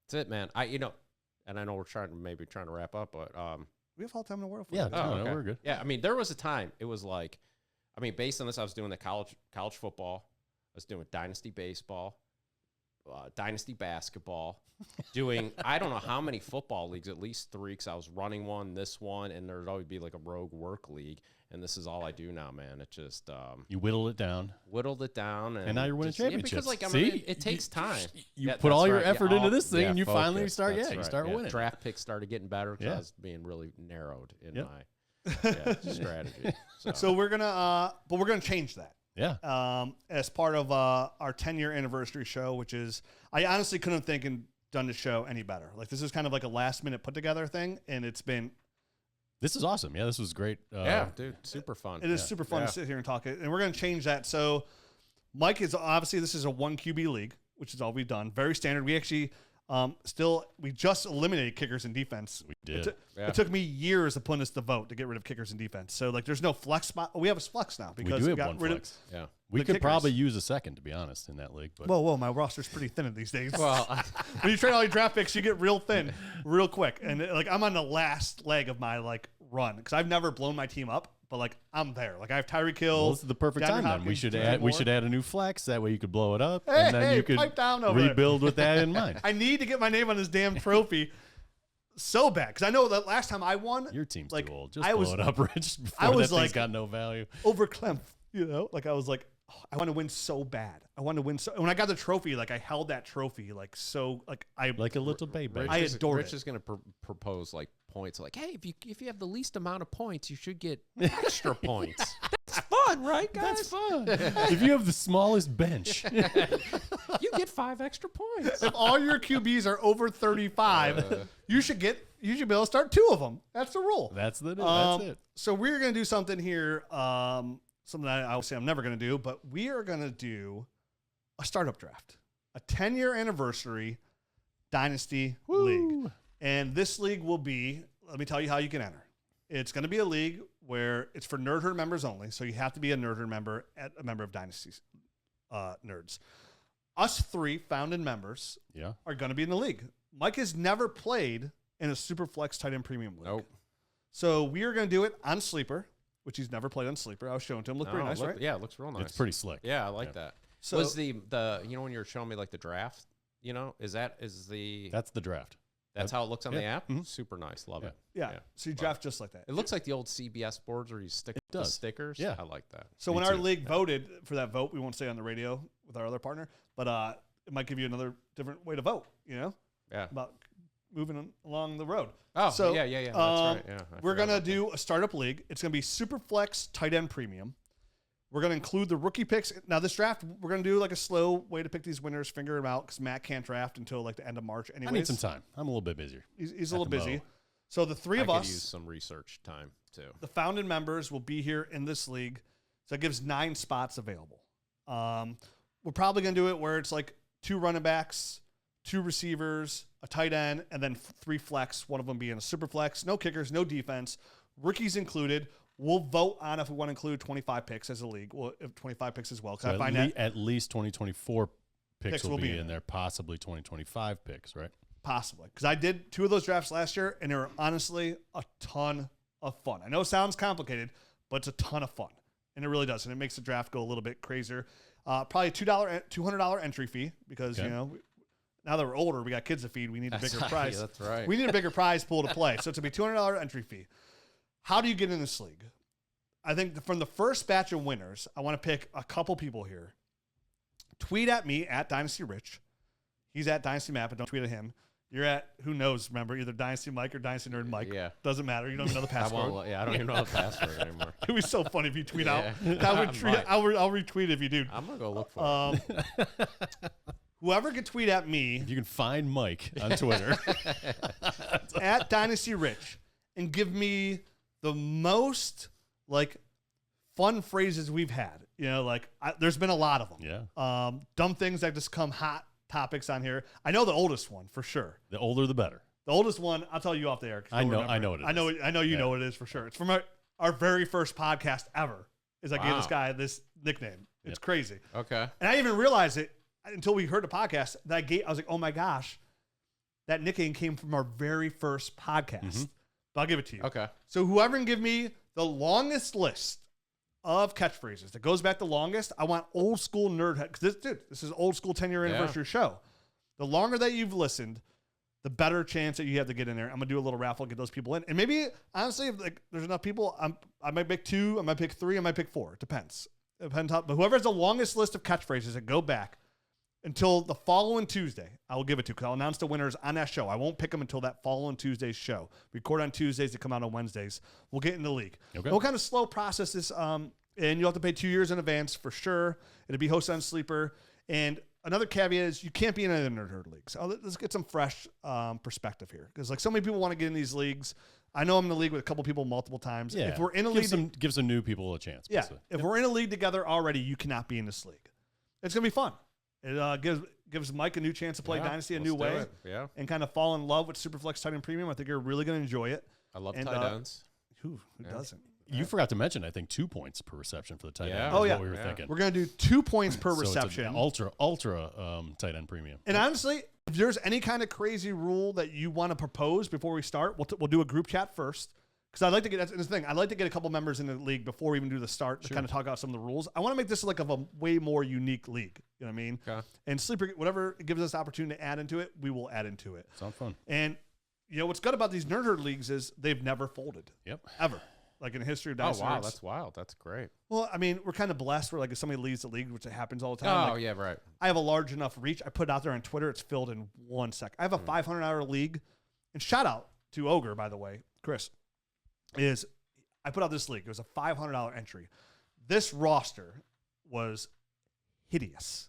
That's it, man. And I know we're trying to wrap up, but we have all the time in the world for Yeah, it. no, we're good. Yeah, I mean, there was a time it was like, based on this, I was doing the college football. I was doing Dynasty baseball, Dynasty basketball, doing I don't know how many football leagues, at least 3, because I was running one, this one, and there'd always be like a rogue work league. And this is all I do now, man. It just you whittled it down, and now you're winning championships. Yeah, because See? it takes time. You put all your effort into this thing, and you focus. finally start. That's You right. start winning. Draft picks started getting better because I was being really narrowed in my strategy. So we're gonna change that. Yeah. As part of our 10-year anniversary show, which is I honestly couldn't think and done the show any better. Like this is kind of like a last minute put together thing, and it's been. This is awesome. Yeah, this was great. Yeah, dude, super fun. It is super fun to sit here and talk it, and we're going to change that. So, Mike is obviously this is a 1 QB league, which is all we've done. Very standard. We actually we just eliminated kickers and defense. We did. It took me years of putting us to vote to get rid of kickers and defense. So like, there's no flex spot. We have a flex now because we got rid of. Yeah, we could probably use a second, to be honest, in that league. But whoa, my roster's pretty thin these days. Well, when you trade all your draft picks, you get real thin, real quick. And like, I'm on the last leg of my run because I've never blown my team up, but I'm there. Like I have Tyreek Hill. Well, this is the perfect time. Then we should add a new flex. That way you could blow it up, and then you could pipe down over rebuild with that in mind. I need to get my name on this damn trophy so bad because I know that last time I won, your team's too old. Just blow it up, Rich. I was that thing's got no value. Over Clem, I was like, I want to win so bad. I want to win so. When I got the trophy, I held that trophy like a little baby. I adored it. Rich is going to propose points hey, if you have the least amount of points, you should get extra points. That's fun, right, guys? That's fun. If you have the smallest bench, you get 5 extra points. If all your QBs are over 35, you should be able to start 2 of them. That's the rule. That's it. So we're going to do something here. Something that I will say I'm never going to do, but we are going to do a startup draft, a 10-year anniversary Dynasty league. And this league will be, let me tell you how you can enter. It's going to be a league where it's for Nerd Herd members only. So you have to be a Nerd Herd member, a member of Dynasty Nerds. Us 3 founding members are going to be in the league. Mike has never played in a Superflex tight end premium league. Nope. So we are going to do it on Sleeper, which he's never played on Sleeper. I was showing to him. Looked pretty nice, right? Yeah, it looks real nice. It's pretty slick. Yeah, I like that. So was the when you were showing me the draft, that's the draft. That's how it looks on the app? Mm-hmm. Super nice. Love it. Yeah. So you draft just like that. It looks like the old CBS boards where you stick the stickers. Yeah. I like that. So when our league voted for that vote, we won't say on the radio with our other partner, but it might give you another different way to vote, Yeah. About moving along the road. Oh, so, yeah. That's right. Yeah. We're going to do a startup league. It's going to be Superflex tight end premium. We're going to include the rookie picks. Now, this draft, we're going to do a slow way to pick these winners, figure them out, because Matt can't draft until the end of March anyways. I need some time. I'm a little bit busier. He's a little busy. So the 3 of us. I could use some research time, too. The founding members will be here in this league So it gives 9 spots available. We're probably going to do it where it's like 2 running backs, 2 receivers, a tight end, and then 3 flex, one of them being a super flex. No kickers, no defense. Rookies included. We'll vote on if we want to include 25 picks as a league. Well, if 25 picks as well. So I find at least 2024 picks will be in there, possibly 2025 picks, right? Possibly. Because I did 2 of those drafts last year, and they were honestly a ton of fun. I know it sounds complicated, but it's a ton of fun. And it really does. And it makes the draft go a little bit crazier. Probably a $200 entry fee because, you know, now that we're older, we got kids to feed. We need a bigger prize. That's right. We need a bigger prize pool to play. So it's going to be $200 entry fee. How do you get in this league? I think from the first batch of winners, I want to pick a couple people here. Tweet at me at Dynasty Rich. He's at Dynasty Map, but don't tweet at him. You're at, who knows, remember, either Dynasty Mike or Dynasty Nerd Mike. Yeah. Doesn't matter. You don't even know the password. I don't even know the password anymore. It was so funny if you tweet out. I'll retweet if you do. I'm going to go look for it. Whoever can tweet at me. If you can find Mike on Twitter. At Dynasty Rich. And give me the most, like, fun phrases we've had. You know, like, there's been a lot of them. Yeah. Dumb things that just come hot topics on here. I know the oldest one for sure. The older, the better. The oldest one, I'll tell you off the air. I know what it is. I know you know what it is for sure. It's from our very first podcast ever. Is I gave this guy this nickname. It's crazy. Okay. And I didn't even realize it until we heard the podcast. I was like, oh my gosh, that nickname came from our very first podcast. Mm-hmm. But I'll give it to you. Okay. So whoever can give me the longest list of catchphrases that goes back the longest, I want old school nerd head. Because this is old school 10-year anniversary show. The longer that you've listened, the better chance that you have to get in there. I'm gonna do a little raffle, get those people in, and maybe honestly, if there's enough people, I might pick 2, I might pick 3, I might pick 4. It depends. But whoever has the longest list of catchphrases that go back until the following Tuesday, I will give it to. Because I'll announce the winners on that show. I won't pick them until that following Tuesday's show. Record on Tuesdays, they come out on Wednesdays. We'll get in the league. Okay. We'll kind of slow process this, and you'll have to pay 2 years in advance for sure. It'll be hosted on Sleeper. And another caveat is you can't be in any of the Nerd Herd leagues. Let's get some fresh perspective here. Because like so many people want to get in these leagues. I know I'm in the league with a couple people multiple times. Yeah. If we're in a league, give some new people a chance. Yeah. If we're in a league together already, you cannot be in this league. It's gonna be fun. It gives Mike a new new play Dynasty a new way. Yeah. And kind of fall in love with Superflex Tight End Premium. I think you're really gonna enjoy it. I love tight ends. Who doesn't? You forgot to mention, I think, 2 points per reception for the tight end. Oh, yeah. What we were thinking. We're going to do 2 points per reception. It's an ultra tight end premium. And honestly, if there's any kind of crazy rule that you want to propose before we start, we'll do a group chat first. Because I'd like to get, that's the thing, I'd like to get a couple members in the league before we even do the start to kind of talk about some of the rules. I want to make this like a way more unique league. You know what I mean? Okay. And Sleeper, whatever gives us the opportunity to add into it, we will add into it. Sounds fun. And you know what's good about these Nerd Herd leagues is they've never folded. Yep. Ever. Like in the history of Dynasty. Oh, wow. Nerds. That's wild. That's great. Well, I mean, we're kind of blessed where like if somebody leaves the league, which happens all the Oh, time. yeah, right. I have a large enough reach. I put it out there on Twitter. It's filled in 1 second. I have a $500 league. And shout out to Ogre, by the way, Chris, is I put out this league. It was a $500 entry. This roster was hideous,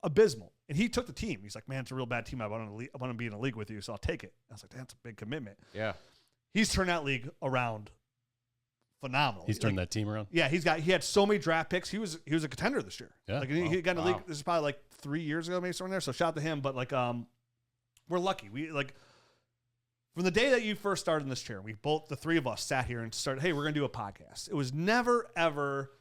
abysmal. And he took the team. He's like, man, it's a real bad team. I want to be in a league with you, so I'll take it. I was like, that's a big commitment. Yeah. He's turned that league around phenomenal. He's turned that team around? Yeah, he had so many draft picks. He was a contender this year. Yeah. Like he got in the league. This is probably like 3 years ago, maybe somewhere in there. So shout out to him. But like we're lucky. We like from the day that you first started in this chair, the 3 of us sat here and started, hey, we're gonna do a podcast. It was never ever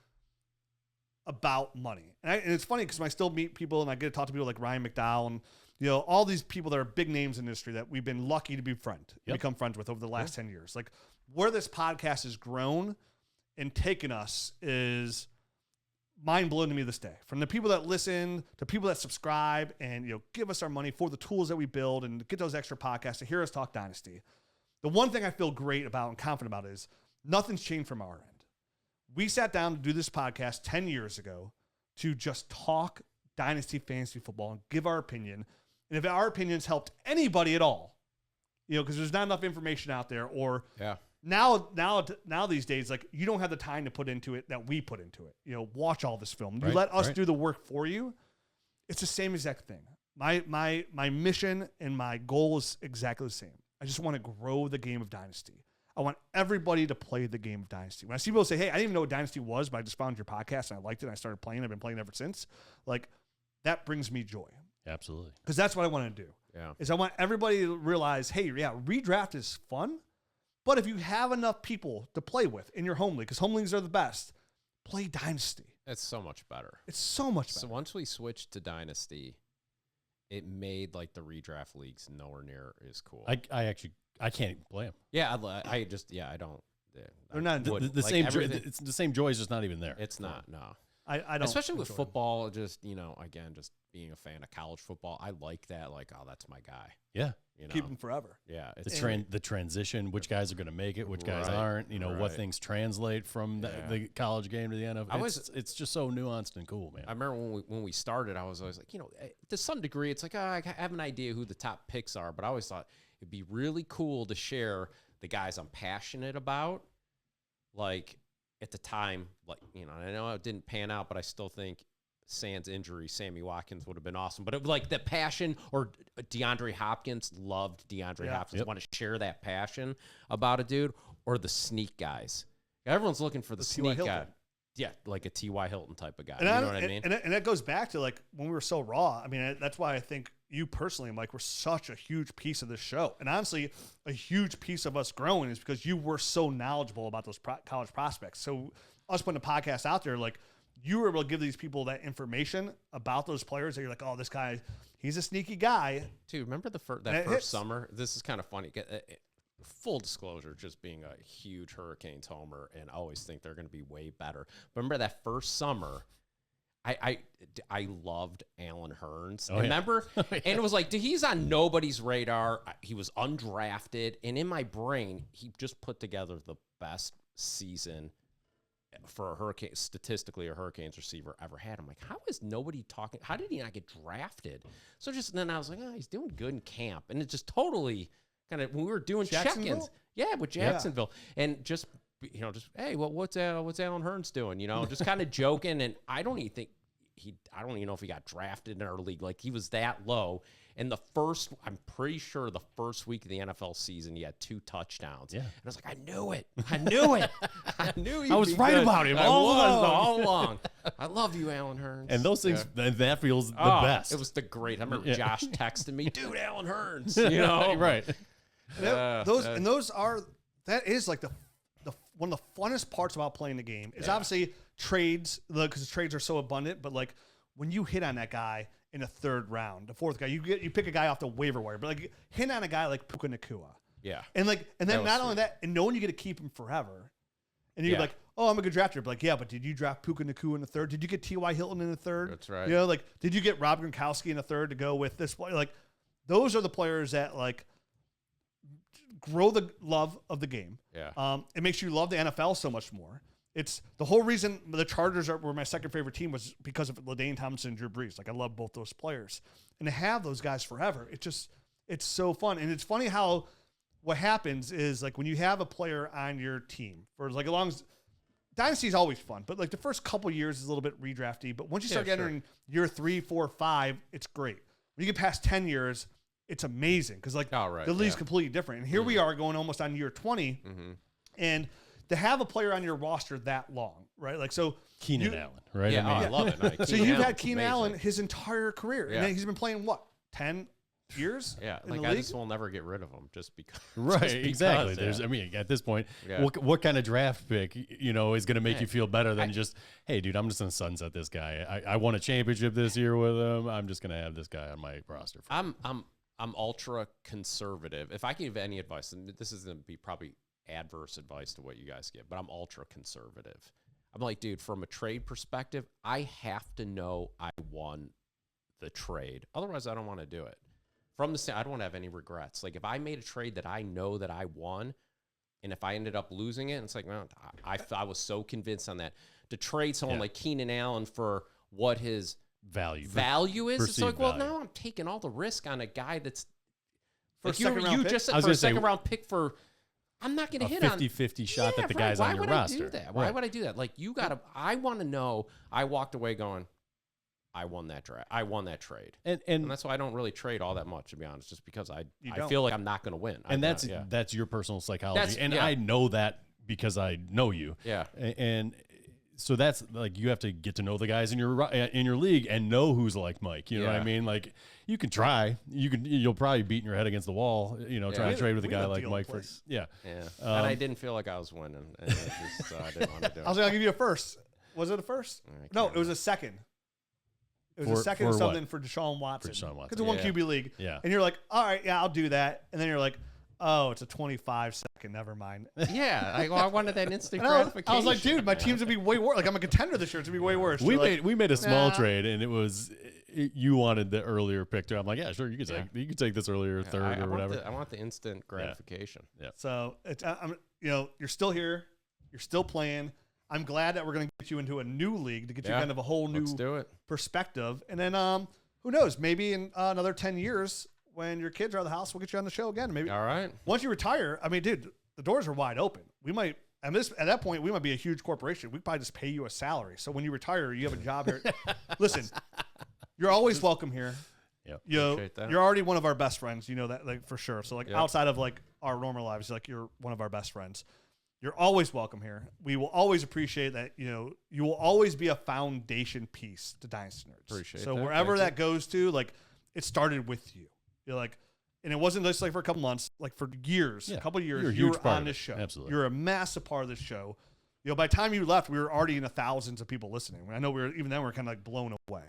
about money. And it's funny because I still meet people and I get to talk to people like Ryan McDowell and all these people that are big names in the industry that we've been lucky to become friends with over the last 10 years. Like where this podcast has grown and taken us is mind blowing to me this day. From the people that listen to people that subscribe and give us our money for the tools that we build and get those extra podcasts to hear us talk Dynasty. The one thing I feel great about and confident about is nothing's changed from our end. We sat down to do this podcast 10 years ago to just talk Dynasty Fantasy Football and give our opinion. And if our opinions helped anybody at all, because there's not enough information out there, or now these days, like you don't have the time to put into it that we put into it. Watch all this film. You let us do the work for you. It's the same exact thing. My mission and my goal is exactly the same. I just want to grow the game of Dynasty. I want everybody to play the game of Dynasty. When I see people say, hey, I didn't even know what Dynasty was, but I just found your podcast and I liked it and I started playing. I've been playing ever since. Like, that brings me joy. Absolutely. Because that's what I want to do. Yeah. Is I want everybody to realize, hey, yeah, redraft is fun, but if you have enough people to play with in your home league, because home leagues are the best, play Dynasty. It's so much better. It's so much better. So once we switched to Dynasty, it made like the redraft leagues nowhere near as cool. I can't even play them. Yeah, I don't. Yeah, They're not the same. It's the same joy is just not even there. It's not. No. I don't. Especially with football, just, again, just being a fan of college football, I like that. Like, oh, that's my guy. Yeah. Keep him forever. Yeah. The transition, which guys are going to make it, which guys aren't, what things translate from the college game to the NFL. It's just so nuanced and cool, man. I remember when we started, I was always like, to some degree, it's like, I have an idea who the top picks are, but I always thought it'd be really cool to share the guys I'm passionate about. Like, at the time, like, I know it didn't pan out, but I still think sans injury, Sammy Watkins would have been awesome. But it was like the passion, or DeAndre Hopkins, loved DeAndre Hopkins, want to share that passion about a dude, or the sneak guys. Everyone's looking for the sneak guy. Yeah, like a T.Y. Hilton type of guy. And you know what I mean? And that goes back to, like, when we were so raw. I mean, that's why I think you personally, Mike, were such a huge piece of this show. And honestly, a huge piece of us growing is because you were so knowledgeable about those college prospects. So us putting a podcast out there, like, you were able to give these people that information about those players that you're like, oh, this guy, he's a sneaky guy. Dude, remember that first summer? This is kind of funny. Full disclosure, just being a huge Hurricanes homer and always think they're going to be way better. But remember that first summer, I loved Alan Hearns. Oh, remember? Yeah. And it was like, dude, he's on nobody's radar. He was undrafted. And in my brain, he just put together the best season for a Hurricane, statistically, a Hurricanes receiver ever had. I'm like, how is nobody talking? How did he not get drafted? So then I was like, oh, he's doing good in camp. And it just totally kind of, when we were doing check-ins. Yeah, with Jacksonville. Yeah. And just, hey, what's Alan Hearns doing? Just kind of joking. And I don't even know if he got drafted in our league. Like, he was that low. And I'm pretty sure the first week of the NFL season, he had 2 touchdowns. Yeah. And I was like, I knew it. I knew I was right about him all along. I love you, Alan Hearns. And those things, that feels the best. It was the great. I remember Josh texting me, dude, Alan Hearns. Right. That is like the one of the funnest parts about playing the game is obviously trades, because trades are so abundant. But like, when you hit on that guy in the 3rd round, the 4th guy, you pick a guy off the waiver wire, but like, hit on a guy like Puka Nacua. Yeah. And then not only that, and knowing you get to keep him forever. And you're like, oh, I'm a good drafter. But like, yeah, but did you draft Puka Nacua in the 3rd? Did you get T.Y. Hilton in the 3rd? That's right. Like, did you get Rob Gronkowski in the 3rd to go with this player? Like, those are the players that, like, grow the love of the game. Yeah. It makes you love the NFL so much more. It's the whole reason the Chargers were my second favorite team was because of LaDaine Thompson and Drew Brees. Like, I love both those players. And to have those guys forever, it's so fun. And it's funny how what happens is, like, when you have a player on your team for, like, as long as Dynasty is always fun, but like the first couple years is a little bit redrafty. But once you start entering year 3, 4, 5, it's great. When you get past 10 years, it's amazing because like the league's completely different. And here we are going almost on year 20, and to have a player on your roster that long, right? Like, so Keenan Allen, right? Yeah, I love it. So you've had Keenan Allen his entire career, and he's been playing what, 10 years? Yeah, like I just will never get rid of him just because. Exactly. There's, I mean, at this point, what kind of draft pick, is going to make you feel better than just, hey, dude, I'm just going to sunset this guy. I won a championship this year with him. I'm just going to have this guy on my roster. I'm ultra conservative. If I can give any advice, and this is going to be probably adverse advice to what you guys give, but I'm ultra conservative. I'm like, dude, from a trade perspective, I have to know I won the trade. Otherwise, I don't want to do it. From the I don't want to have any regrets. Like, if I made a trade that I know that I won, and if I ended up losing it, it's like, well, I was so convinced on that. To trade someone like Keenan Allen for what his value is, it's like, well, now I'm taking all the risk on a guy that's for like a second round pick. Just said for a second round pick for. I'm not going to hit 50-50 shot that the guy's on your roster. Why would I do that? Why would I do that? Like, I want to know. I walked away going, I won that draft. I won that trade. And that's why I don't really trade all that much, to be honest, just because I don't. feel like I'm not going to win. And that's your personal psychology. Yeah. I know that because I know you. Yeah. And so that's like, you have to get to know the guys in your league and know who's like Mike. You know what I mean? Like, you can try. You'll probably beat your head against the wall, trying to trade with a guy like Mike. Yeah. And I didn't feel like I was winning. And it just, I didn't want to do it. I was going to give you a first. Was it a first? No, it was a second. It was a second or something for Deshaun Watson. Because it's a 1 QB league. Yeah. And you're like, all right, yeah, I'll do that. And then you're like, oh, it's a 25-second. Never mind. Yeah. I wanted that instant gratification. I was like, dude, my team's going to be way worse. Like, I'm a contender this year. It's going to be way worse. We made a small trade, and it was you wanted the earlier pick too. I'm like, yeah, sure, you can take this earlier third or whatever. I want the instant gratification. Yeah. So it's you're still here. You're still playing. I'm glad that we're going to get you into a new league to get you kind of a whole new perspective. And then who knows? Maybe in another 10 years, when your kids are out of the house, we'll get you on the show again. Maybe. All right. Once you retire, I mean, dude, the doors are wide open. We might, at that point, we might be a huge corporation. We probably just pay you a salary. So when you retire, you have a job here. Listen, you're always welcome here. Yep. You're already one of our best friends. You know that, like, for sure. So, like, outside of like our normal lives, like, you're one of our best friends. You're always welcome here. We will always appreciate that. You will always be a foundation piece to Dynasty Nerds. Appreciate so that. wherever that goes to, like, it started with you. You're like, and it wasn't just like for a couple months, like for years, a couple of years, you were on this show. Absolutely. You're a massive part of this show. By the time you left, we were already in the thousands of people listening. I know even then we were kind of like blown away.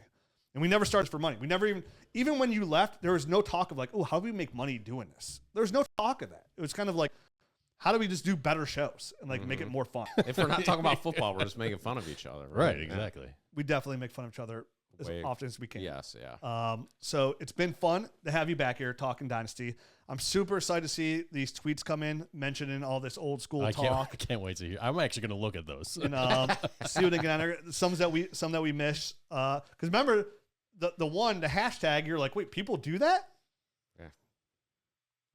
And we never started for money. We never even when you left, there was no talk of like, oh, how do we make money doing this? There was no talk of that. It was kind of like, how do we just do better shows and like make it more fun? If we're not talking about football, we're just making fun of each other. Right, exactly. We definitely make fun of each other as often as we can. Yes, yeah. So it's been fun to have you back here talking Dynasty. I'm super excited to see these tweets come in mentioning all this old school talk. I can't wait to hear. I'm actually going to look at those and see what they get on there. Some that we miss. Because remember the hashtag. You're like, wait, people do that?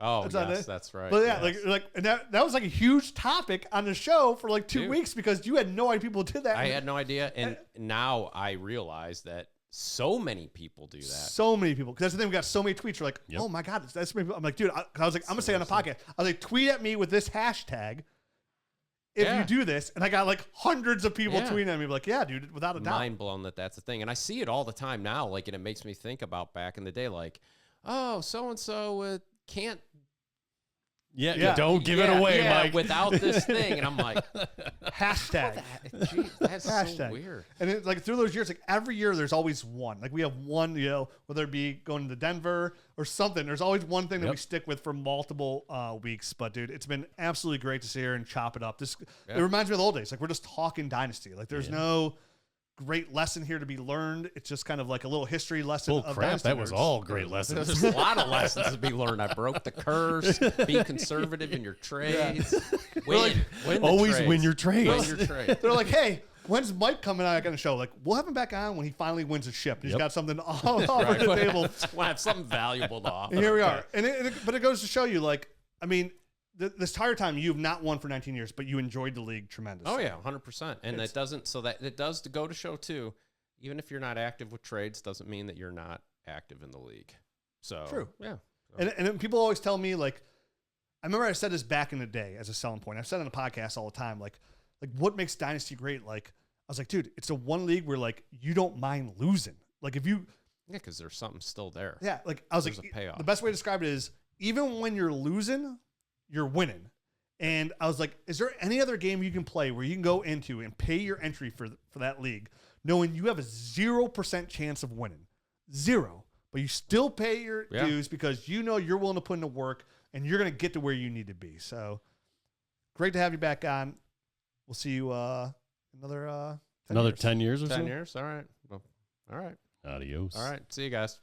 Oh, yes, that's right. But yeah, like and that was like a huge topic on the show for like 2 weeks because you had no idea people did that. I had no idea, and now I realize that so many people do that. So many people, because that's the thing. We got so many tweets. You're like, oh my god, that's many people. I'm like, dude. I was like, I'm gonna say on the podcast. I was like, tweet at me with this hashtag if you do this, and I got like hundreds of people tweeting at me like, yeah, dude, without a doubt. Mind blown that's the thing, and I see it all the time now. Like, and it makes me think about back in the day, like, oh, so and so can't. Yeah, don't give it away, Mike. Without this thing. And I'm like, hashtag. Geez, that's so weird. And it's like through those years, like every year there's always one. Like we have one, whether it be going to Denver or something, there's always one thing that we stick with for multiple weeks. But dude, it's been absolutely great to sit here and chop it up. It reminds me of the old days. Like we're just talking Dynasty. Like there's no great lesson here to be learned. It's just kind of like a little history lesson. Well, crap, that was all great lessons. There's a lot of lessons to be learned. I broke the curse. Be conservative in your trades. Win your trades. They're like, hey, when's Mike coming out on the show? Like, we'll have him back on when he finally wins a ship. He's got something all over the table. We'll have something valuable to offer. And here we are. But it goes to show you, like, I mean, this entire time you've not won for 19 years, but you enjoyed the league tremendously. Oh yeah, 100%. And it does go to show too. Even if you're not active with trades, doesn't mean that you're not active in the league. So true. Yeah. And people always tell me, like, I remember I said this back in the day as a selling point. I've said it on the podcast all the time, like what makes Dynasty great? Like, I was like, dude, it's the one league where like you don't mind losing. Like if you because there's something still there. Yeah, like I was there's like, a payoff. The best way to describe it is even when you're losing, you're winning. And I was like, is there any other game you can play where you can go into and pay your entry for that league, knowing you have a 0% chance of winning? 0. But you still pay your dues because you know you're willing to put in the work and you're going to get to where you need to be. Great to have you back on. We'll see you another 10 years or so? 10 years? All right. Well, all right. Adios. All right. See you guys.